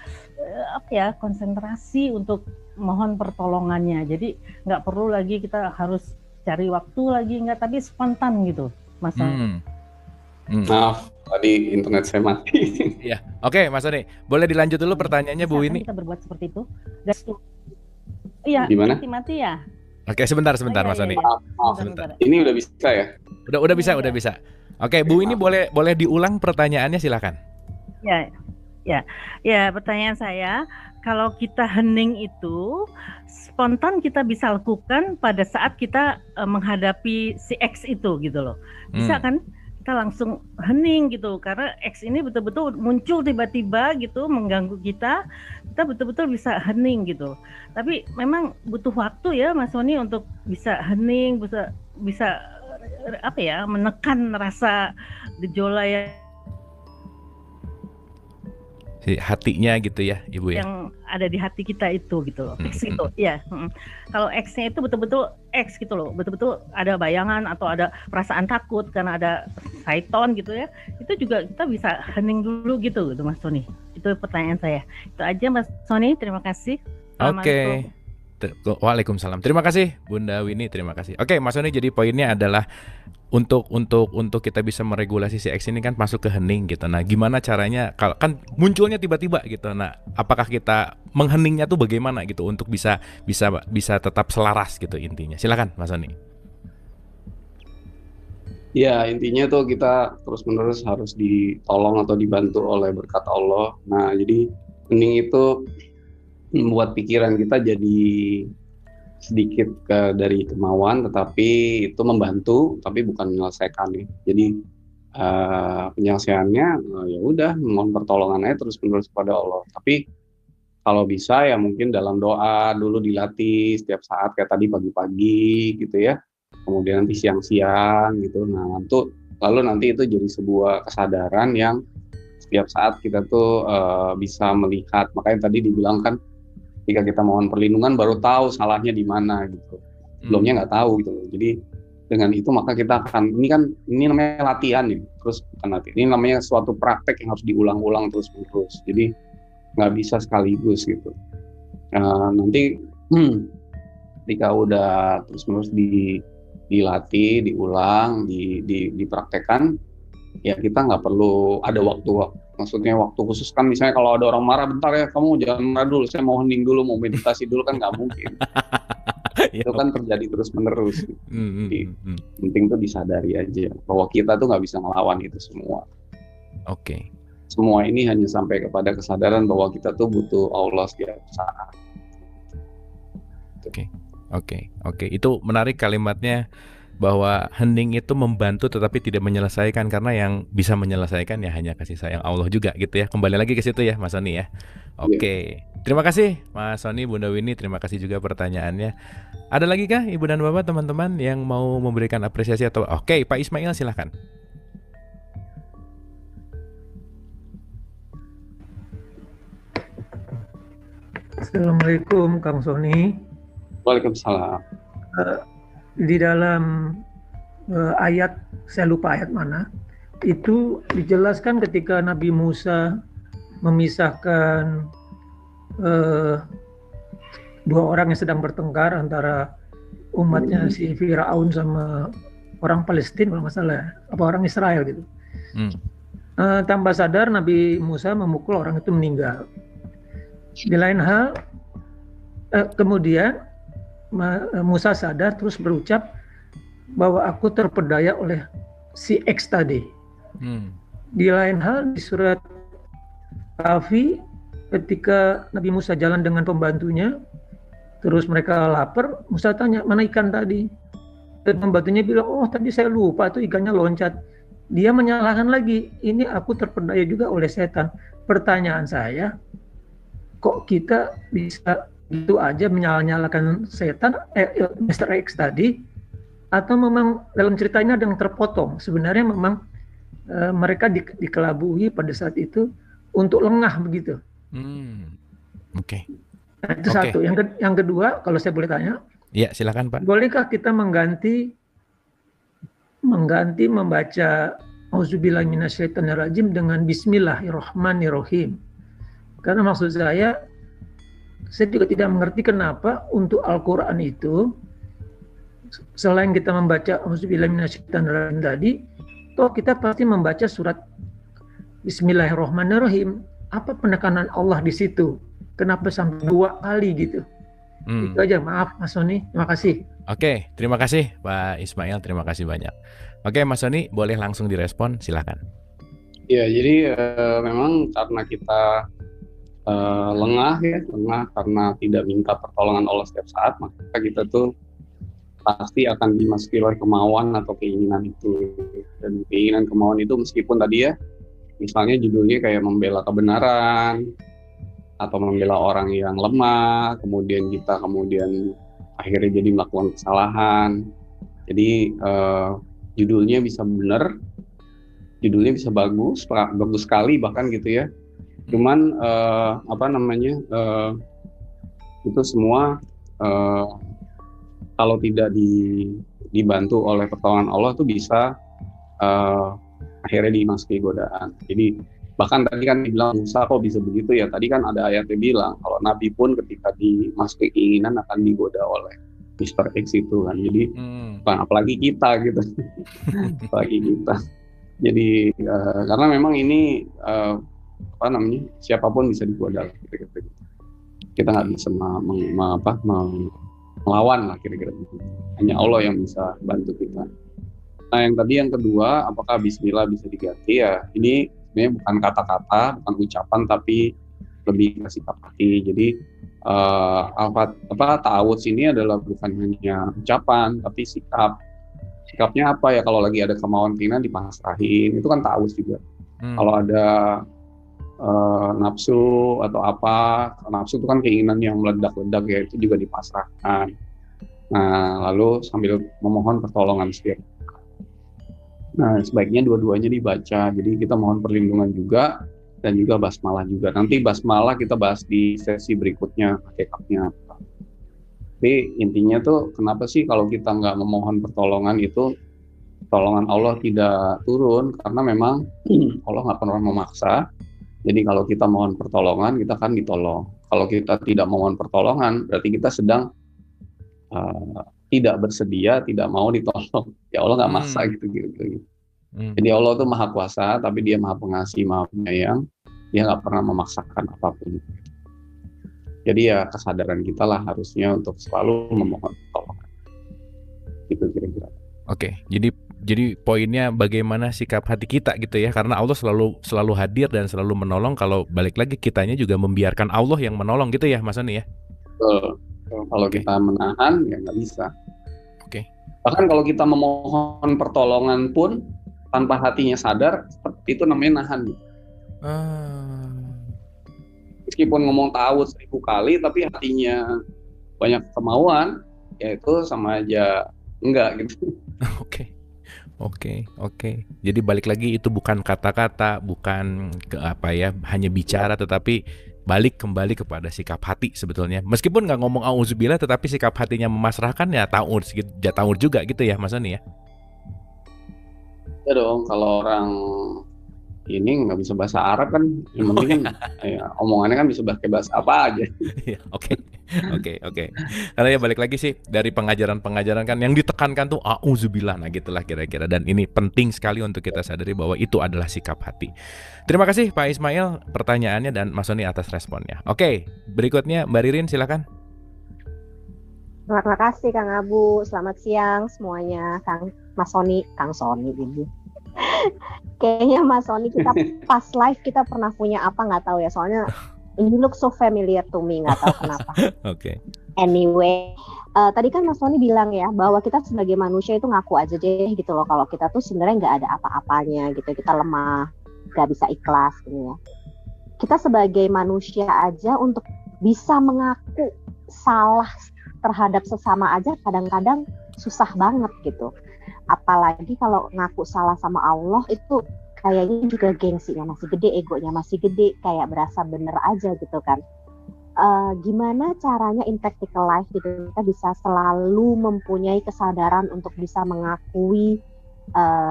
konsentrasi untuk mohon pertolongannya. Jadi nggak perlu lagi kita harus cari waktu lagi, tapi spontan gitu Mas Sony. Maaf, tadi internet saya mati. Ya, oke Mas Sony, boleh dilanjut dulu pertanyaannya Bu ini. Kita berbuat seperti itu. Iya, mati ya. Oke, sebentar Mas Sony. Maaf. Ini udah bisa ya? Udah bisa. Oke, Bu ini boleh diulang pertanyaannya, silakan. Ya, pertanyaan saya, kalau kita hening itu spontan kita bisa lakukan pada saat kita menghadapi si X itu gitu loh. Bisa kan? Kita langsung hening gitu, karena X ini betul-betul muncul tiba-tiba gitu mengganggu kita betul-betul bisa hening gitu. Tapi memang butuh waktu ya Mas Sony untuk bisa hening, bisa menekan rasa gejolak ya hatinya gitu ya Ibu ya, yang ada di hati kita itu gitu loh. X itu ya. Kalau X-nya itu betul-betul X gitu loh, betul-betul ada bayangan atau ada perasaan takut karena ada syaiton gitu ya, itu juga kita bisa hening dulu gitu Mas Sony. Itu pertanyaan saya. Itu aja Mas Sony, terima kasih. Oke. Waalaikumsalam. Terima kasih Bunda Winnie, terima kasih. Oke Mas Sony, jadi poinnya adalah untuk kita bisa meregulasi si X ini kan masuk ke hening gitu. Nah, gimana caranya kalau kan munculnya tiba-tiba gitu. Nah, apakah kita mengheningnya tuh bagaimana gitu untuk bisa tetap selaras gitu intinya. Silakan Mas Sony. Ya, intinya tuh kita terus-menerus harus ditolong atau dibantu oleh berkat Allah. Nah, jadi hening itu membuat pikiran kita jadi sedikit dari kemauan, tetapi itu membantu, tapi bukan menyelesaikan ya. Jadi penyelesaiannya ya udah mohon pertolongan aja terus-menerus kepada Allah. Tapi kalau bisa ya mungkin dalam doa dulu dilatih setiap saat, kayak tadi pagi-pagi gitu ya. Kemudian nanti siang-siang gitu. Nah, lalu nanti itu jadi sebuah kesadaran yang setiap saat kita tuh bisa melihat. Makanya tadi dibilang kan, ketika kita mohon perlindungan baru tahu salahnya di mana gitu. Sebelumnya nggak tahu gitu loh. Jadi dengan itu maka kita akan, ini namanya latihan ya. Terus bukan latihan. Ini namanya suatu praktek yang harus diulang-ulang terus-menerus. Jadi nggak bisa sekaligus gitu. Nanti ketika udah terus-menerus dilatih, diulang, dipraktekkan, ya kita nggak perlu ada waktu Maksudnya waktu khusus kan, misalnya kalau ada orang marah, bentar ya, kamu jangan marah dulu, saya mau hening dulu, mau meditasi dulu, kan nggak mungkin. Ya, Itu kan terjadi terus-menerus. Hmm, Jadi penting tuh disadari aja bahwa kita tuh nggak bisa ngelawan itu semua. Oke. Semua ini hanya sampai kepada kesadaran bahwa kita tuh butuh Allah setiap saat. Oke. Itu menarik kalimatnya, bahwa hening itu membantu tetapi tidak menyelesaikan, karena yang bisa menyelesaikan ya hanya kasih sayang Allah juga gitu ya. Kembali lagi ke situ ya Mas Sony ya. Oke. Terima kasih Mas Sony, Bunda Winnie, terima kasih juga pertanyaannya. Ada lagi kah Ibu dan Bapak, teman-teman yang mau memberikan apresiasi atau Oke, Pak Ismail silahkan. Assalamualaikum Kang Sony. Waalaikumsalam. Di dalam ayat, saya lupa ayat mana, itu dijelaskan ketika Nabi Musa memisahkan dua orang yang sedang bertengkar antara umatnya si Firaun sama orang Palestina kalau nggak salah, apa orang Israel gitu. Tanpa sadar Nabi Musa memukul orang itu meninggal. Di lain hal, kemudian Musa sadar terus berucap bahwa aku terpedaya oleh si X tadi. Di lain hal di surat Kahfi, ketika Nabi Musa jalan dengan pembantunya, terus mereka lapar, Musa tanya, mana ikan tadi? Dan pembantunya bilang, oh tadi saya lupa tuh ikannya loncat. Dia menyalahkan lagi, ini aku terpedaya juga oleh setan. Pertanyaan saya, kok kita bisa itu aja menyalahkan setan, Mr. X tadi, atau memang dalam cerita ini ada yang terpotong? Sebenarnya memang mereka dikelabui pada saat itu untuk lengah begitu. Oke. Nah, itu satu. Yang kedua, kalau saya boleh tanya, ya silakan Pak. Bolehkah kita mengganti membaca Auzubillahi minasyaitonirrajim dengan Bismillahirrahmanirrahim? Karena maksud saya juga tidak mengerti kenapa untuk Al-Quran itu, selain kita membaca Auzubillahi minasyaitonirrajim tadi, toh kita pasti membaca surat Bismillahirrahmanirrahim. Apa penekanan Allah di situ? Kenapa sampai 2 kali gitu? Itu aja, maaf Mas Sony, terima kasih. Oke, terima kasih Pak Ismail, terima kasih banyak. Oke Mas Sony, boleh langsung direspon, silakan. Ya, jadi memang karena kita lengah karena tidak minta pertolongan Allah setiap saat, maka kita tuh pasti akan dimasuki oleh kemauan atau keinginan itu. Dan keinginan kemauan itu meskipun tadi ya, misalnya judulnya kayak membela kebenaran atau membela orang yang lemah, kemudian kita akhirnya jadi melakukan kesalahan. Jadi judulnya bisa benar, judulnya bisa bagus sekali bahkan gitu ya. Cuman itu semua kalau tidak dibantu oleh pertolongan Allah tuh bisa akhirnya dimasuki godaan. Jadi bahkan tadi kan dibilang Musa kok bisa begitu ya. Tadi kan ada ayatnya bilang kalau Nabi pun ketika dimasuki keinginan akan digoda oleh Mr. X itu kan. Jadi apalagi kita gitu. Apalagi kita. Jadi karena memang ini siapapun bisa digoda kira-kira gitu. Kita nggak bisa melawan lah kira-kira gitu. Hanya Allah yang bisa bantu kita. Nah yang kedua, apakah Bismillah bisa diganti ya? Ini sebenarnya bukan kata-kata, bukan ucapan, tapi lebih ke sikap hati. Jadi ta'awudz ini adalah bukan hanya ucapan, tapi sikap. Sikapnya apa ya? Kalau lagi ada kemauan keinginan dipasrahin, itu kan ta'awudz juga. Kalau ada nafsu atau apa, nafsu itu kan keinginan yang meledak-ledak ya, itu juga dipasrahkan. Nah lalu sambil memohon pertolongan setiap. Nah sebaiknya dua-duanya dibaca, jadi kita mohon perlindungan juga dan juga basmalah juga. Nanti basmalah kita bahas di sesi berikutnya hakikatnya apa. Tapi intinya tuh kenapa sih kalau kita nggak memohon pertolongan itu pertolongan Allah tidak turun, karena memang Allah nggak pernah memaksa. Jadi kalau kita mohon pertolongan, kita akan ditolong. Kalau kita tidak mohon pertolongan, berarti kita sedang tidak bersedia, tidak mau ditolong. Ya Allah nggak maksa gitu. Jadi Allah tuh maha kuasa, tapi dia maha pengasih, maha penyayang. Dia nggak pernah memaksakan apapun. Jadi ya kesadaran kita lah harusnya untuk selalu memohon pertolongan. Itu kira-kira. Oke, jadi poinnya bagaimana sikap hati kita gitu ya, karena Allah selalu hadir dan selalu menolong. Kalau balik lagi kitanya juga membiarkan Allah yang menolong gitu ya, Mas Sony ya. Betul. Kalau kita menahan ya nggak bisa. Oke. Bahkan kalau kita memohon pertolongan pun tanpa hatinya sadar, itu namanya nahan. Meskipun ngomong ta'awudz 1000 kali, tapi hatinya banyak kemauan, ya itu sama aja enggak gitu. Oke. Jadi balik lagi itu bukan kata-kata, bukan hanya bicara, tetapi balik kembali kepada sikap hati sebetulnya. Meskipun nggak ngomong auzubillah, tetapi sikap hatinya memasrahkan ya ta'awudz juga gitu ya, Mas Sony ya. Ya dong, kalau orang ini nggak bisa bahasa Arab kan, yang penting kan omongannya kan bisa pakai bahasa apa aja. Oke. Karena ya balik lagi sih dari pengajaran kan yang ditekankan tuh auzubillah, nah gitulah kira-kira. Dan ini penting sekali untuk kita sadari bahwa itu adalah sikap hati. Terima kasih Pak Ismail pertanyaannya dan Mas Sony atas responnya. Oke, berikutnya Mbak Ririn silakan. Terima kasih Kang Abu. Selamat siang semuanya, Mas Sony, Kang Sony ini. Kayaknya Mas Sony kita pas live kita pernah punya apa nggak tahu ya, soalnya you look so familiar to me, nggak tahu kenapa. Oke. Anyway, tadi kan Mas Sony bilang ya bahwa kita sebagai manusia itu ngaku aja deh gitu loh kalau kita tuh sebenarnya nggak ada apa-apanya gitu, kita lemah, nggak bisa ikhlas gitu ya. Kita sebagai manusia aja untuk bisa mengaku salah terhadap sesama aja kadang-kadang susah banget gitu. Apalagi kalau ngaku salah sama Allah itu kayaknya juga gengsinya masih gede, egonya masih gede, kayak berasa bener aja gitu kan. Gimana caranya in practical life gitu kita bisa selalu mempunyai kesadaran untuk bisa mengakui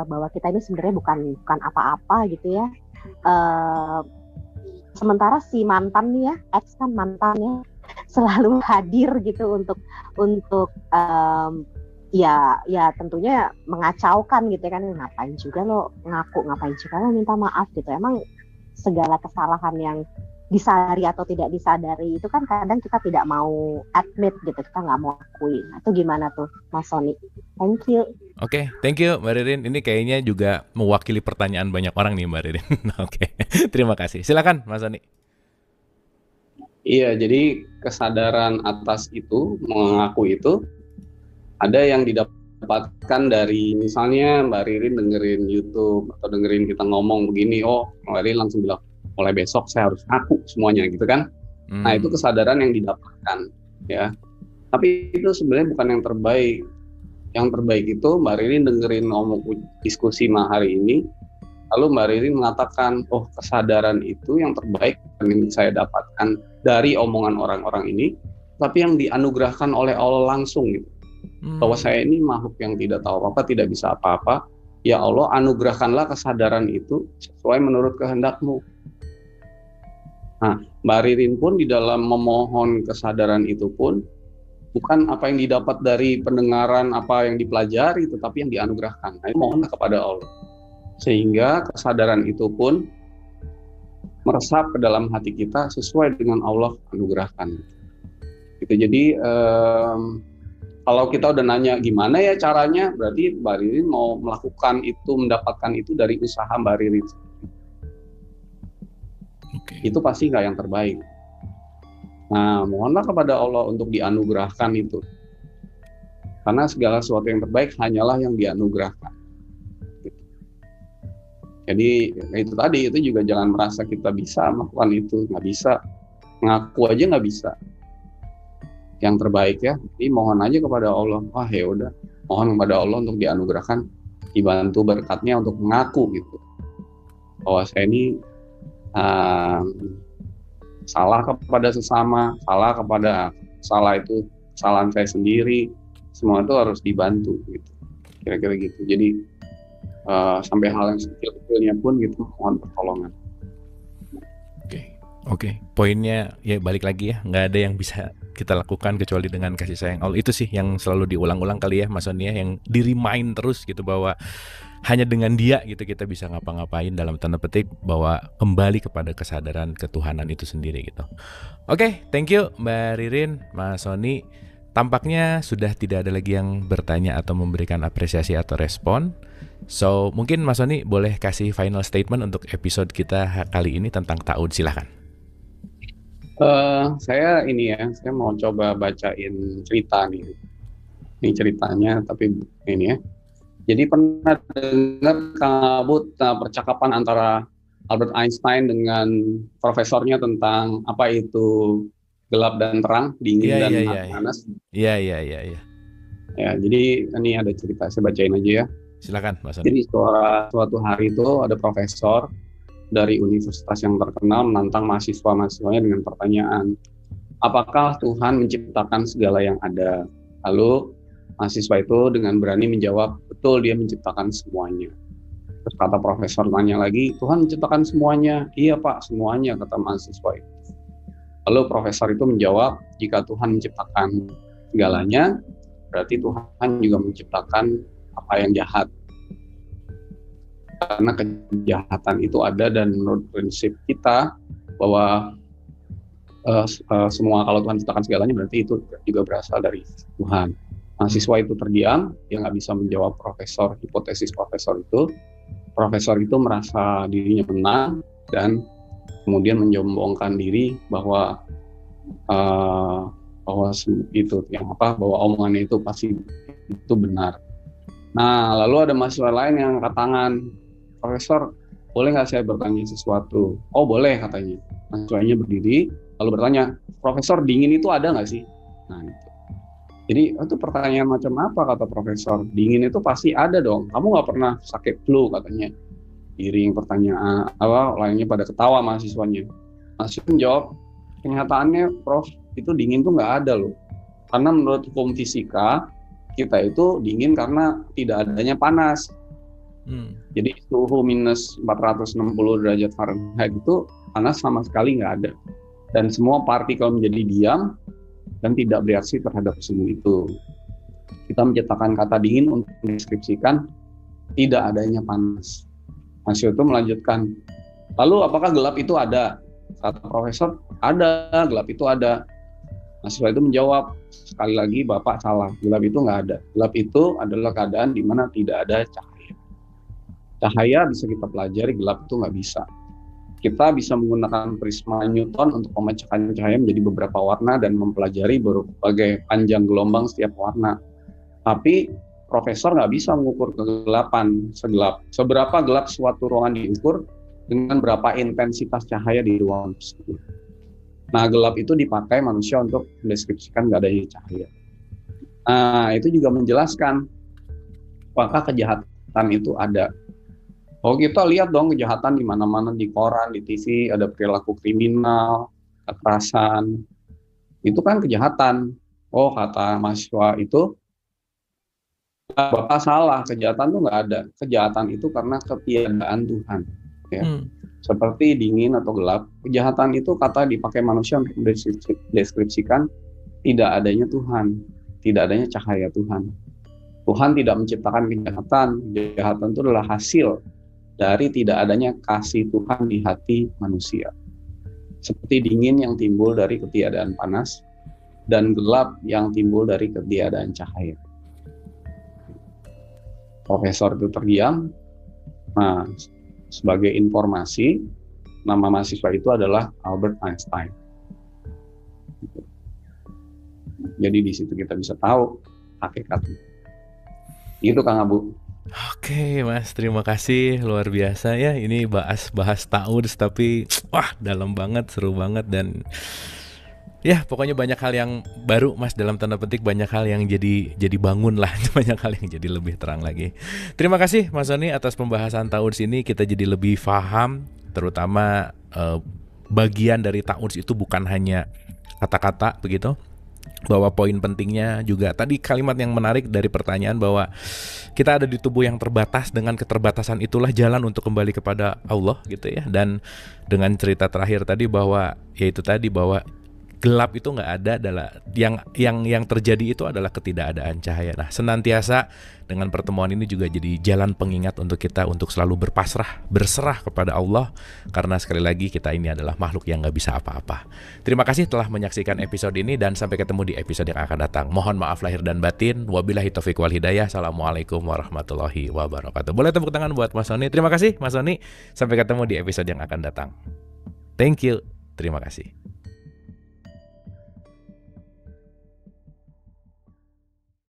bahwa kita ini sebenarnya bukan apa-apa gitu ya. Sementara si mantan nih ya, ex kan mantannya selalu hadir gitu untuk ya tentunya mengacaukan gitu kan, ngapain juga lo ngaku, ngapain juga lo minta maaf gitu. Emang segala kesalahan yang disadari atau tidak disadari itu kan kadang kita tidak mau admit gitu, kita nggak mau akui. Nah, itu gimana tuh Mas Sony? Thank you. Oke, thank you Mbak Ririn. Ini kayaknya juga mewakili pertanyaan banyak orang nih Mbak Ririn. Oke, terima kasih. Silakan Mas Sony. Iya, jadi kesadaran atas itu, mengaku itu ada yang didapatkan dari misalnya Mbak Ririn dengerin YouTube atau dengerin kita ngomong begini, Mbak Ririn langsung bilang mulai besok saya harus ngaku semuanya gitu kan. Nah itu kesadaran yang didapatkan ya. Tapi itu sebenarnya bukan yang terbaik. Yang terbaik itu Mbak Ririn dengerin ngomong diskusi hari ini, lalu Mbak Ririn mengatakan kesadaran itu yang terbaik yang saya dapatkan dari omongan orang-orang ini, tapi yang dianugerahkan oleh Allah langsung gitu. Bahwa saya ini makhluk yang tidak tahu apa-apa, tidak bisa apa-apa. Ya Allah, anugerahkanlah kesadaran itu sesuai menurut kehendak-Mu. Nah, Mbak Ririn pun di dalam memohon kesadaran itu pun bukan apa yang didapat dari pendengaran, apa yang dipelajari, tetapi yang dianugerahkan. Nah, mohonlah kepada Allah. Sehingga kesadaran itu pun meresap ke dalam hati kita sesuai dengan Allah anugerahkan. Gitu. Jadi kalau kita udah nanya gimana ya caranya, berarti Mbak Ririn mau melakukan itu, mendapatkan itu dari usaha Mbak Ririn. Itu pasti nggak yang terbaik. Nah, mohonlah kepada Allah untuk dianugerahkan itu. Karena segala sesuatu yang terbaik hanyalah yang dianugerahkan. Gitu. Jadi itu tadi, itu juga jangan merasa kita bisa melakukan itu, nggak bisa. Ngaku aja nggak bisa. Yang terbaik ya, jadi mohon aja kepada Allah. Ya udah, mohon kepada Allah untuk dianugerahkan, dibantu berkatnya untuk mengaku gitu, bahwa saya ini salah kepada sesama, salah itu kesalahan saya sendiri, semua itu harus dibantu gitu, kira-kira gitu. Jadi sampai hal yang kecil-kecilnya pun gitu mohon pertolongan. Oke, poinnya ya balik lagi ya, nggak ada yang bisa kita lakukan kecuali dengan kasih sayang Allah. Itu sih yang selalu diulang-ulang kali ya Mas Sony ya, yang di-remind terus gitu bahwa hanya dengan Dia gitu kita bisa ngapa-ngapain dalam tanda petik, bahwa kembali kepada kesadaran ketuhanan itu sendiri gitu. Oke, thank you Mbak Ririn, Mas Sony. Tampaknya sudah tidak ada lagi yang bertanya atau memberikan apresiasi atau respon. So, mungkin Mas Sony boleh kasih final statement untuk episode kita kali ini tentang ta'awud, silahkan. Saya mau coba bacain cerita nih. Ini ceritanya, tapi ini ya. Jadi pernah dengar Kang Abu percakapan antara Albert Einstein dengan profesornya tentang apa itu gelap dan terang, dingin dan panas. Iya. Ya, jadi ini ada cerita, saya bacain aja ya. Silakan, Mas Sony. Jadi suatu hari itu ada profesor dari universitas yang terkenal menantang mahasiswa-mahasiswanya dengan pertanyaan, apakah Tuhan menciptakan segala yang ada? Lalu mahasiswa itu dengan berani menjawab, betul, Dia menciptakan semuanya. Terus kata profesor tanya lagi, Tuhan menciptakan semuanya? Iya Pak, semuanya, kata mahasiswa itu. Lalu profesor itu menjawab, jika Tuhan menciptakan segalanya, berarti Tuhan juga menciptakan apa yang jahat. Karena kejahatan itu ada, dan menurut prinsip kita bahwa semua, kalau Tuhan menciptakan segalanya berarti itu juga berasal dari Tuhan. Mahasiswa itu terdiam, dia nggak bisa menjawab hipotesis profesor itu. Profesor itu merasa dirinya menang dan kemudian menyombongkan diri bahwa bahwa omongannya itu pasti itu benar. Nah, lalu ada mahasiswa lain yang angkat tangan, Profesor, boleh nggak saya bertanya sesuatu? Oh boleh, katanya. Mahasiswanya berdiri, lalu bertanya, Profesor, dingin itu ada nggak sih? Nah, itu. Jadi itu pertanyaan macam apa, kata Profesor? Dingin itu pasti ada dong. Kamu nggak pernah sakit flu, katanya. Iring pertanyaan, lainnya pada ketawa mahasiswanya. Mahasiswa menjawab, kenyataannya, Prof, itu dingin tuh nggak ada loh. Karena menurut hukum fisika, kita itu dingin karena tidak adanya panas. Jadi suhu minus 460 derajat Fahrenheit itu panas sama sekali nggak ada. Dan semua partikel menjadi diam dan tidak bereaksi terhadap suhu itu. Kita menciptakan kata dingin untuk mendeskripsikan tidak adanya panas. Mahasiswa itu melanjutkan, lalu apakah gelap itu ada? Kata profesor, ada, gelap itu ada. Mahasiswa itu menjawab, sekali lagi Bapak salah, gelap itu nggak ada. Gelap itu adalah keadaan di mana tidak ada cahaya. Cahaya bisa kita pelajari, gelap itu nggak bisa. Kita bisa menggunakan prisma Newton untuk memecahkan cahaya menjadi beberapa warna dan mempelajari berbagai panjang gelombang setiap warna. Tapi profesor nggak bisa mengukur kegelapan segelap. Seberapa gelap suatu ruangan diukur dengan berapa intensitas cahaya di ruangan tersebut. Nah, gelap itu dipakai manusia untuk mendeskripsikan nggak adanya cahaya. Nah, itu juga menjelaskan apakah kejahatan itu ada. Oh, kita lihat dong kejahatan di mana-mana, di koran, di TV, ada perilaku kriminal, kekerasan. Itu kan kejahatan. Oh, kata mahasiswa itu, Bapak salah, kejahatan itu nggak ada. Kejahatan itu karena ketiadaan Tuhan. Ya. Seperti dingin atau gelap, kejahatan itu kata dipakai manusia untuk mendeskripsikan tidak adanya Tuhan, tidak adanya cahaya Tuhan. Tuhan tidak menciptakan kejahatan. Kejahatan itu adalah hasil dari tidak adanya kasih Tuhan di hati manusia. Seperti dingin yang timbul dari ketiadaan panas, dan gelap yang timbul dari ketiadaan cahaya. Profesor itu terdiam. Nah, sebagai informasi, nama mahasiswa itu adalah Albert Einstein. Jadi di situ kita bisa tahu hakikatnya. Itu Kang Abu. Oke Mas, terima kasih, luar biasa ya. Ini bahas ta'awud tapi wah dalam banget, seru banget, dan ya pokoknya banyak hal yang baru Mas, dalam tanda petik banyak hal yang jadi bangun lah, banyak hal yang jadi lebih terang lagi. Terima kasih Mas Sony atas pembahasan ta'awud ini, kita jadi lebih paham, terutama bagian dari ta'awud itu bukan hanya kata-kata begitu, bahwa poin pentingnya juga tadi kalimat yang menarik dari pertanyaan bahwa kita ada di tubuh yang terbatas, dengan keterbatasan itulah jalan untuk kembali kepada Allah gitu ya. Dan dengan cerita terakhir tadi bahwa yaitu tadi bahwa gelap itu nggak ada, adalah yang terjadi itu adalah ketidakadaan cahaya. Nah, senantiasa dengan pertemuan ini juga jadi jalan pengingat untuk kita untuk selalu berserah kepada Allah, karena sekali lagi kita ini adalah makhluk yang nggak bisa apa-apa. Terima kasih telah menyaksikan episode ini dan sampai ketemu di episode yang akan datang. Mohon maaf lahir dan batin. Wabillahi taufiq wal hidayah. Assalamualaikum warahmatullahi wabarakatuh. Boleh tepuk tangan buat Mas Sony. Terima kasih Mas Sony. Sampai ketemu di episode yang akan datang. Thank you. Terima kasih.